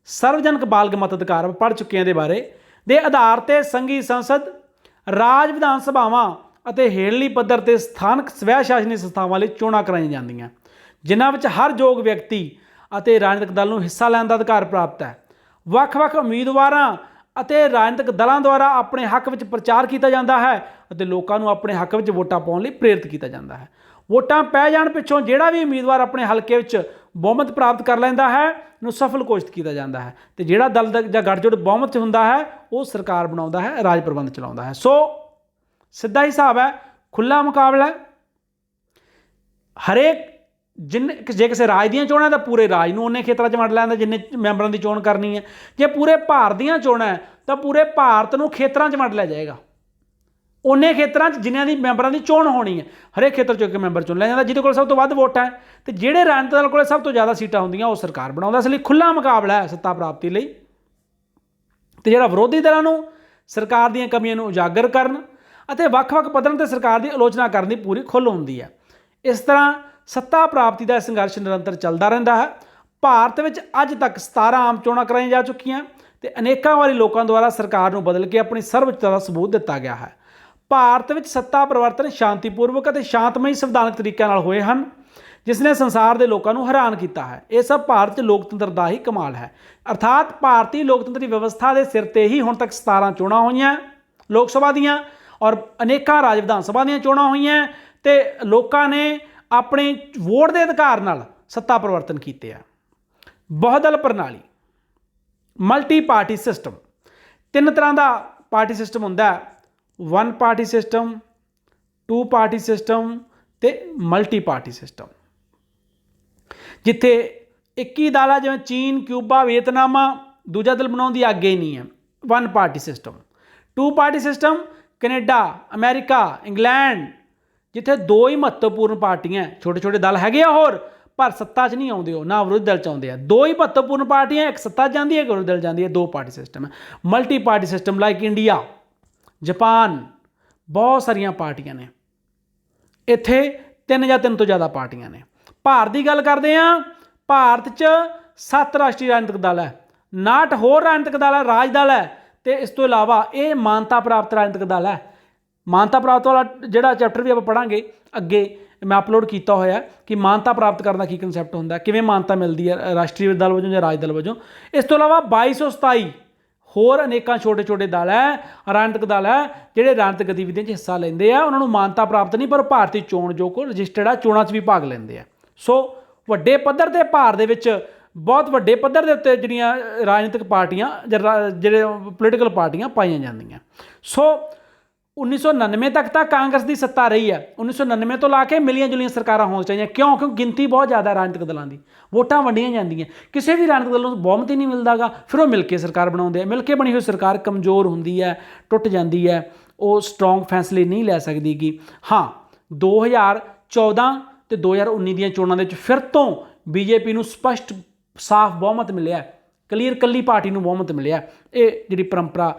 ਸਰਵਜਨਕ ਬਾਲਗ ਮਤ ਅਧਿਕਾਰ ਪੜ੍ਹ ਚੁੱਕੇ ਹਾਂ ਦੇ ਬਾਰੇ ਦੇ ਆਧਾਰ ਤੇ ਸੰਘੀ ਸੰਸਦ, ਰਾਜ ਵਿਧਾਨ ਸਭਾਵਾਂ ਅਤੇ ਹੇਠਲੀ ਪੱਧਰ ਤੇ ਸਥਾਨਕ ਸਵੈ ਸ਼ਾਸਨੀ ਸੰਸਥਾਵਾਂ ਲਈ ਚੋਣਾਂ ਕਰਾਈਆਂ ਜਾਂਦੀਆਂ, ਜਿਨ੍ਹਾਂ ਵਿੱਚ ਹਰ ਯੋਗ ਵਿਅਕਤੀ ਅਤੇ ਰਾਜਨੀਤਿਕ ਦਲ ਨੂੰ ਹਿੱਸਾ ਲੈਣ ਦਾ ਅਧਿਕਾਰ ਪ੍ਰਾਪਤ ਹੈ। ਵੱਖ-ਵੱਖ ਉਮੀਦਵਾਰਾਂ ਅਤੇ ਰਾਜਨੀਤਿਕ ਦਲਾਂ ਦੁਆਰਾ ਆਪਣੇ ਹੱਕ ਵਿੱਚ ਪ੍ਰਚਾਰ ਕੀਤਾ ਜਾਂਦਾ ਹੈ ਅਤੇ ਲੋਕਾਂ ਨੂੰ ਆਪਣੇ ਹੱਕ ਵਿੱਚ ਵੋਟਾਂ ਪਾਉਣ ਲਈ ਪ੍ਰੇਰਿਤ ਕੀਤਾ ਜਾਂਦਾ ਹੈ। ਵੋਟਾਂ ਪੈ ਜਾਣ ਪਿੱਛੋਂ ਜਿਹੜਾ ਵੀ ਉਮੀਦਵਾਰ ਆਪਣੇ ਹਲਕੇ ਵਿੱਚ ਬਹੁਮਤ ਪ੍ਰਾਪਤ ਕਰ ਲੈਂਦਾ ਹੈ ਨੂੰ ਸਫਲ ਘੋਸ਼ਿਤ ਕੀਤਾ ਜਾਂਦਾ ਹੈ ਤੇ ਜਿਹੜਾ ਦਲ ਜਾਂ ਗੱਠਜੋੜ ਬਹੁਮਤ 'ਚ ਹੁੰਦਾ ਹੈ ਉਹ ਸਰਕਾਰ ਬਣਾਉਂਦਾ ਹੈ, ਰਾਜ ਪ੍ਰਬੰਧ ਚਲਾਉਂਦਾ ਹੈ। ਸੋ ਸਿੱਧਾ ਹਿਸਾਬ ਹੈ, ਖੁੱਲ੍ਹਾ ਮੁਕਾਬਲਾ। ਹਰੇਕ ਜੇ ਕਿਸੇ ਰਾਜ ਦੀਆਂ ਚੋਣਾਂ ਤਾਂ ਪੂਰੇ ਰਾਜ ਨੂੰ ਉਹਨੇ ਖੇਤਰਾਂ 'ਚ ਵੰਡ ਲੈਂਦਾ ਜਿੰਨੇ ਮੈਂਬਰਾਂ ਦੀ ਚੋਣ ਕਰਨੀ ਹੈ। ਜੇ ਪੂਰੇ ਭਾਰਤ ਦੀਆਂ ਚੋਣਾਂ ਹੈ ਤਾਂ ਪੂਰੇ ਭਾਰਤ ਨੂੰ ਖੇਤਰਾਂ 'ਚ ਵੰਡ ਲਿਆ ਜਾਏਗਾ। ਉਹਨੇ ਖੇਤਰਾਂ 'ਚ ਜਿਨ੍ਹਾਂ ਦੀ ਮੈਂਬਰਾਂ ਦੀ ਚੋਣ ਹੋਣੀ ਹੈ, ਹਰੇਕ ਖੇਤਰ 'ਚੋਂ ਇੱਕ ਮੈਂਬਰ ਚੁਣ ਲਿਆ ਜਾਂਦਾ ਜਿਹਦੇ ਕੋਲ ਸਭ ਤੋਂ ਵੱਧ ਵੋਟਾਂ ਹੈ ਤੇ ਜਿਹੜੇ ਰਾਜਨੀਤਿਕ ਦਲ ਕੋਲ ਸਭ ਤੋਂ ਜ਼ਿਆਦਾ ਸੀਟਾਂ ਹੁੰਦੀਆਂ ਉਹ ਸਰਕਾਰ ਬਣਾਉਂਦਾ। ਇਸ ਲਈ ਖੁੱਲ੍ਹਾ ਮੁਕਾਬਲਾ ਹੈ ਸੱਤਾ ਪ੍ਰਾਪਤੀ ਲਈ। ਤੇ ਜਿਹੜਾ ਵਿਰੋਧੀ ਦਲਾਂ ਨੂੰ ਸਰਕਾਰ ਦੀਆਂ ਕਮੀਆਂ ਨੂੰ ਉਜਾਗਰ ਕਰਨ ਅਤੇ ਵੱਖ-ਵੱਖ ਪੱਧਰਾਂ 'ਤੇ ਸਰਕਾਰ ਦੀ ਆਲੋਚਨਾ ਕਰਨ ਦੀ ਪੂਰੀ ਖੁੱਲ੍ਹ ਹੁੰਦੀ ਹੈ। ਇਸ ਤਰ੍ਹਾਂ ਸੱਤਾ ਪ੍ਰਾਪਤੀ ਦਾ ਸੰਘਰਸ਼ ਨਿਰੰਤਰ ਚੱਲਦਾ ਰਹਿੰਦਾ ਹੈ। ਭਾਰਤ ਵਿੱਚ ਅੱਜ ਤੱਕ 17 ਆਮ ਚੋਣਾਂ ਕਰਾਈਆਂ ਜਾ ਚੁੱਕੀਆਂ ਤੇ ਅਨੇਕਾਂ ਵਾਰੀ ਲੋਕਾਂ ਦੁਆਰਾ ਸਰਕਾਰ ਨੂੰ ਬਦਲ ਕੇ ਆਪਣੀ ਸਰਵਉੱਚਤਾ ਦਾ ਸਬੂਤ ਦਿੱਤਾ ਗਿਆ ਹੈ। ਭਾਰਤ ਵਿੱਚ ਸੱਤਾ ਪਰਿਵਰਤਨ ਸ਼ਾਂਤੀਪੂਰਵਕ ਅਤੇ ਸ਼ਾਂਤਮਈ ਸੰਵਿਧਾਨਕ ਤਰੀਕਿਆਂ ਨਾਲ ਹੋਏ ਹਨ, ਜਿਸ ਨੇ ਸੰਸਾਰ ਦੇ ਲੋਕਾਂ ਨੂੰ ਹੈਰਾਨ ਕੀਤਾ ਹੈ। ਇਹ ਸਭ ਭਾਰਤ 'ਚ ਲੋਕਤੰਤਰ ਦਾ ਹੀ ਕਮਾਲ ਹੈ। ਅਰਥਾਤ ਭਾਰਤੀ ਲੋਕਤੰਤਰੀ ਵਿਵਸਥਾ ਦੇ ਸਿਰ ਤੇ ਹੀ ਹੁਣ ਤੱਕ 17 ਚੋਣਾਂ ਹੋਈਆਂ ਲੋਕ ਸਭਾ ਦੀਆਂ ਔਰ ਅਨੇਕਾਂ ਰਾਜ ਵਿਧਾਨ ਸਭਾ ਦੀਆਂ ਚੋਣਾਂ ਹੋਈਆਂ ਤੇ ਲੋਕਾਂ ਨੇ ਆਪਣੇ ਵੋਟ ਦੇ ਅਧਿਕਾਰ ਨਾਲ ਸੱਤਾ ਪਰਿਵਰਤਨ ਕੀਤੇ ਆ। ਬਹੁਦਲ ਪ੍ਰਣਾਲੀ, ਮਲਟੀ ਪਾਰਟੀ ਸਿਸਟਮ। 3 ਤਰ੍ਹਾਂ ਦਾ ਪਾਰਟੀ ਸਿਸਟਮ ਹੁੰਦਾ ਹੈ: 1 ਪਾਰਟੀ ਸਿਸਟਮ, 2 ਪਾਰਟੀ ਸਿਸਟਮ ਤੇ ਮਲਟੀ ਪਾਰਟੀ ਸਿਸਟਮ। ਜਿੱਥੇ ਇੱਕ ਹੀ ਦਲ ਆ, ਜਿਵੇਂ ਚੀਨ, ਕਿਊਬਾ, ਵੀਅਤਨਾਮ, ਦੂਜਾ ਦਲ ਬਣਾਉਣ ਦੀ ਆਗਿਆ ਹੀ ਨਹੀਂ ਹੈ। 1 party system. 2 party system, Canada, America, England, ਜਿੱਥੇ 2 ਹੀ ਮਹੱਤਵਪੂਰਨ ਪਾਰਟੀਆਂ, ਛੋਟੇ ਛੋਟੇ ਦਲ ਹੈਗੇ ਆ ਹੋਰ, ਪਰ ਸੱਤਾ 'ਚ ਨਹੀਂ ਆਉਂਦੇ, ਉਹ ਨਾ ਵਿਰੋਧੀ ਦਲ 'ਚ ਆਉਂਦੇ ਆ। 2 ਹੀ ਮਹੱਤਵਪੂਰਨ ਪਾਰਟੀਆਂ, ਇੱਕ ਸੱਤਾ 'ਚ ਜਾਂਦੀ ਹੈ, ਇੱਕ ਵਿਰੋਧੀ ਦਲ ਜਾਂਦੀ ਹੈ। 2 ਪਾਰਟੀ ਸਿਸਟਮ ਹੈ। Multi party system like India, Japan, ਬਹੁਤ ਸਾਰੀਆਂ ਪਾਰਟੀਆਂ ਨੇ। ਇੱਥੇ 3 ਜਾਂ 3 ਤੋਂ ਜ਼ਿਆਦਾ ਪਾਰਟੀਆਂ ਨੇ। ਭਾਰਤ ਦੀ ਗੱਲ ਕਰਦੇ ਹਾਂ, ਭਾਰਤ 'ਚ 7 ਰਾਸ਼ਟਰੀ ਰਾਜਨੀਤਿਕ ਦਲ ਹੈ, 59 ਹੋਰ ਰਾਜਨੀਤਿਕ ਦਲ ਹੈ, ਰਾਜ ਦਲ ਹੈ ਤੇ ਇਸ ਤੋਂ ਇਲਾਵਾ ਇਹ ਮਾਨਤਾ ਪ੍ਰਾਪਤ ਰਾਜਨੀਤਿਕ ਦਲ ਹੈ। ਮਾਨਤਾ ਪ੍ਰਾਪਤ ਵਾਲਾ ਜਿਹੜਾ ਚੈਪਟਰ ਵੀ ਆਪਾਂ ਪੜ੍ਹਾਂਗੇ ਅੱਗੇ, ਮੈਂ ਅਪਲੋਡ ਕੀਤਾ ਹੋਇਆ ਕਿ ਮਾਨਤਾ ਪ੍ਰਾਪਤ ਕਰਨ ਦਾ ਕੀ ਕਨਸੈਪਟ ਹੁੰਦਾ, ਕਿਵੇਂ ਮਾਨਤਾ ਮਿਲਦੀ ਹੈ ਰਾਸ਼ਟਰੀ ਦਲ ਵਜੋਂ ਜਾਂ ਰਾਜ ਦਲ ਵਜੋਂ। ਇਸ ਤੋਂ ਇਲਾਵਾ 2227 ਹੋਰ ਅਨੇਕਾਂ ਛੋਟੇ ਛੋਟੇ ਦਲ ਹੈ, ਰਾਜਨੀਤਿਕ ਦਲ ਹੈ, ਜਿਹੜੇ ਰਾਜਨੀਤਿਕ ਗਤੀਵਿਧੀਆਂ 'ਚ ਹਿੱਸਾ ਲੈਂਦੇ ਆ। ਉਹਨਾਂ ਨੂੰ ਮਾਨਤਾ ਪ੍ਰਾਪਤ ਨਹੀਂ, ਪਰ ਭਾਰਤੀ ਚੋਣ ਜੋ ਕੋ ਰਜਿਸਟਰਡ ਆ, ਚੋਣਾਂ 'ਚ ਵੀ ਭਾਗ ਲੈਂਦੇ ਆ। ਸੋ ਵੱਡੇ ਪੱਧਰ 'ਤੇ ਭਾਰਤ ਦੇ ਵਿੱਚ ਬਹੁਤ ਵੱਡੇ ਪੱਧਰ ਦੇ ਉੱਤੇ ਜਿਹੜੀਆਂ ਰਾਜਨੀਤਿਕ ਪਾਰਟੀਆਂ ਜਿਹੜੇ ਪੋਲੀਟੀਕਲ ਪਾਰਟੀਆਂ ਪਾਈਆਂ ਜਾਂਦੀਆਂ। ਸੋ 1999 ਤੱਕ ਤਾਂ ਕਾਂਗਰਸ ਦੀ ਸੱਤਾ ਰਹੀ ਹੈ। 1999 ਤੋਂ ਲਾ ਕੇ ਮਿਲੀਆਂ ਜੁਲੀਆਂ ਸਰਕਾਰਾਂ ਹੋਣ ਚਾਹੀਦੀਆਂ। ਕਿਉਂ? ਕਿਉਂਕਿ ਗਿਣਤੀ ਬਹੁਤ ਜ਼ਿਆਦਾ ਰਾਜਨੀਤਿਕ ਦਲਾਂ ਦੀ, ਵੋਟਾਂ ਵੰਡੀਆਂ ਜਾਂਦੀਆਂ, ਕਿਸੇ ਵੀ ਰਾਜਨੀਤਿਕ ਦਲ ਨੂੰ ਬਹੁਮਤ ਹੀ ਨਹੀਂ ਮਿਲਦਾ ਗਾ, ਫਿਰ ਉਹ ਮਿਲ ਕੇ ਸਰਕਾਰ ਬਣਾਉਂਦੇ ਆ। ਮਿਲ ਕੇ ਬਣੀ ਹੋਈ ਸਰਕਾਰ ਕਮਜ਼ੋਰ ਹੁੰਦੀ ਹੈ, ਟੁੱਟ ਜਾਂਦੀ ਹੈ, ਉਹ ਸਟਰੋਂਗ ਫੈਸਲੇ ਨਹੀਂ ਲੈ ਸਕਦੀ ਗੀ। ਹਾਂ, 2014 ਤੇ 2019 ਦੀਆਂ ਚੋਣਾਂ ਦੇ ਵਿੱਚ ਫਿਰ ਤੋਂ ਬੀਜੇਪੀ ਨੂੰ ਸਪਸ਼ਟ ਸਾਫ਼ ਬਹੁਮਤ ਮਿਲਿਆ। ਕਲੀਅਰ ਕੱਲੀ ਪਾਰਟੀ ਨੂੰ ਬਹੁਮਤ ਮਿਲਿਆ। ਇਹ ਜਿਹੜੀ ਪਰੰਪਰਾ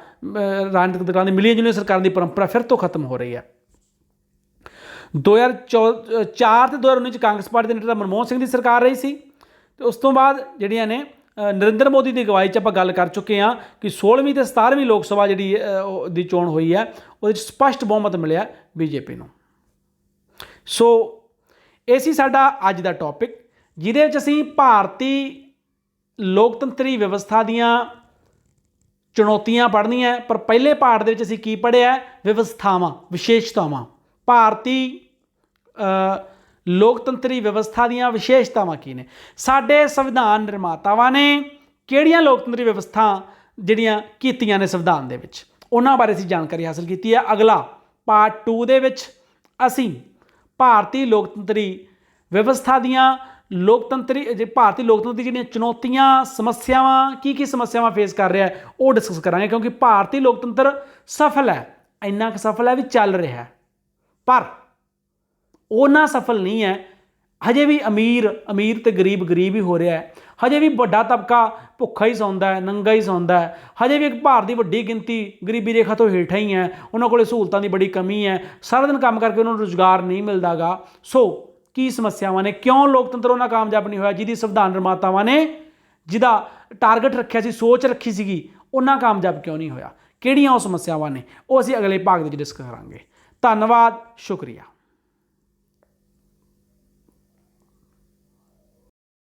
ਰਾਜਨੀਤਿਕ ਦਲਾਂ ਦੀ ਮਿਲੀਆਂ ਜੁਲੀਆਂ ਸਰਕਾਰਾਂ ਦੀ ਪਰੰਪਰਾ ਫਿਰ ਤੋਂ ਖਤਮ ਹੋ ਰਹੀ ਹੈ। 2004 ਤੇ 2019 'ਚ ਕਾਂਗਰਸ ਪਾਰਟੀ ਦੇ ਲੀਡਰ ਮਨਮੋਹਨ ਸਿੰਘ ਦੀ ਸਰਕਾਰ ਰਹੀ ਸੀ, ਅਤੇ ਉਸ ਤੋਂ ਬਾਅਦ ਜਿਹੜੀਆਂ ਨੇ ਨਰਿੰਦਰ ਮੋਦੀ ਦੀ ਅਗਵਾਈ 'ਚ ਆਪਾਂ ਗੱਲ ਕਰ ਚੁੱਕੇ ਹਾਂ ਕਿ 16ਵੀਂ ਤੇ 17ਵੀਂ ਲੋਕ ਸਭਾ ਜਿਹੜੀ ਦੀ ਚੋਣ ਹੋਈ ਹੈ ਉਹਦੇ 'ਚ ਸਪਸ਼ਟ ਬਹੁਮਤ ਮਿਲਿਆ ਬੀਜੇਪੀ ਨੂੰ। ਸੋ ਇਹ ਸੀ ਸਾਡਾ ਅੱਜ ਦਾ ਟੌਪਿਕ, ਜਿਹਦੇ ਵਿੱਚ ਅਸੀਂ ਭਾਰਤੀ ਲੋਕਤੰਤਰੀ ਵਿਵਸਥਾ ਦੀਆਂ ਚੁਣੌਤੀਆਂ ਪੜ੍ਹਨੀਆਂ। ਪਰ ਪਹਿਲੇ ਪਾਰਟ ਦੇ ਵਿੱਚ ਅਸੀਂ ਕੀ ਪੜ੍ਹਿਆ? ਵਿਵਸਥਾਵਾਂ, ਵਿਸ਼ੇਸ਼ਤਾਵਾਂ। ਭਾਰਤੀ ਲੋਕਤੰਤਰੀ ਵਿਵਸਥਾ ਦੀਆਂ ਵਿਸ਼ੇਸ਼ਤਾਵਾਂ ਕੀ ਨੇ, ਸਾਡੇ ਸੰਵਿਧਾਨ ਨਿਰਮਾਤਾਵਾਂ ਨੇ ਕਿਹੜੀਆਂ ਲੋਕਤੰਤਰੀ ਵਿਵਸਥਾ ਜਿਹੜੀਆਂ ਕੀਤੀਆਂ ਨੇ ਸੰਵਿਧਾਨ ਦੇ ਵਿੱਚ, ਉਹਨਾਂ ਬਾਰੇ ਅਸੀਂ ਜਾਣਕਾਰੀ ਹਾਸਲ ਕੀਤੀ ਹੈ। ਅਗਲਾ ਪਾਰਟ 2 ਦੇ ਵਿੱਚ ਅਸੀਂ ਭਾਰਤੀ ਲੋਕਤੰਤਰੀ ਵਿਵਸਥਾ ਦੀਆਂ ਭਾਰਤੀ ਲੋਕਤੰਤਰ ਦੀ ਜਿਹੜੀਆਂ ਚੁਣੌਤੀਆਂ, ਸਮੱਸਿਆਵਾਂ, ਕੀ ਸਮੱਸਿਆਵਾਂ ਫੇਸ ਕਰ ਰਿਹਾ ਉਹ ਡਿਸਕਸ ਕਰਾਂਗੇ। ਕਿਉਂਕਿ ਭਾਰਤੀ ਲੋਕਤੰਤਰ ਸਫਲ ਹੈ, ਇੰਨਾ ਕੁ ਸਫਲ ਹੈ ਵੀ ਚੱਲ ਰਿਹਾ, ਪਰ ਉਹਨਾਂ ਸਫਲ ਨਹੀਂ ਹੈ। ਹਜੇ ਵੀ ਅਮੀਰ ਤੇ ਗਰੀਬ ਹੀ ਹੋ ਰਿਹਾ ਹੈ। ਹਜੇ ਵੀ ਵੱਡਾ ਤਬਕਾ ਭੁੱਖਾ ਹੀ ਸੌਂਦਾ ਹੈ, ਨੰਗਾ ਹੀ ਸੌਂਦਾ ਹੈ। ਹਜੇ ਵੀ ਇੱਕ ਭਾਰਤ ਦੀ ਵੱਡੀ ਗਿਣਤੀ ਗਰੀਬੀ ਰੇਖਾ ਤੋਂ ਹੇਠਾਂ ਹੀ ਹੈ। ਉਹਨਾਂ ਕੋਲ ਸਹੂਲਤਾਂ ਦੀ ਬੜੀ ਕਮੀ ਹੈ, ਸਾਰਾ ਦਿਨ ਕੰਮ ਕਰਕੇ ਉਹਨਾਂ ਨੂੰ ਰੁਜ਼ਗਾਰ ਨਹੀਂ ਮਿਲਦਾ ਗਾ। ਸੋ ਕੀ ਸਮੱਸਿਆਵਾਂ ਨੇ, ਕਿਉਂ ਲੋਕਤੰਤਰ ਉਹਨਾਂ ਕਾਮਯਾਬ ਨਹੀਂ ਹੋਇਆ ਜਿਹਦੀ ਸੰਵਿਧਾਨ ਨਿਰਮਾਤਾਵਾਂ ਨੇ ਜਿਹਦਾ ਟਾਰਗੇਟ ਰੱਖਿਆ ਸੀ, ਸੋਚ ਰੱਖੀ ਸੀਗੀ, ਉਹਨਾਂ ਕਾਮਯਾਬ ਕਿਉਂ ਨਹੀਂ ਹੋਇਆ, ਕਿਹੜੀਆਂ ਉਹ ਸਮੱਸਿਆਵਾਂ ਨੇ, ਉਹ ਅਸੀਂ ਅਗਲੇ ਭਾਗ ਦੇ ਵਿੱਚ ਡਿਸਕਸ ਕਰਾਂਗੇ। ਧੰਨਵਾਦ, ਸ਼ੁਕਰੀਆ।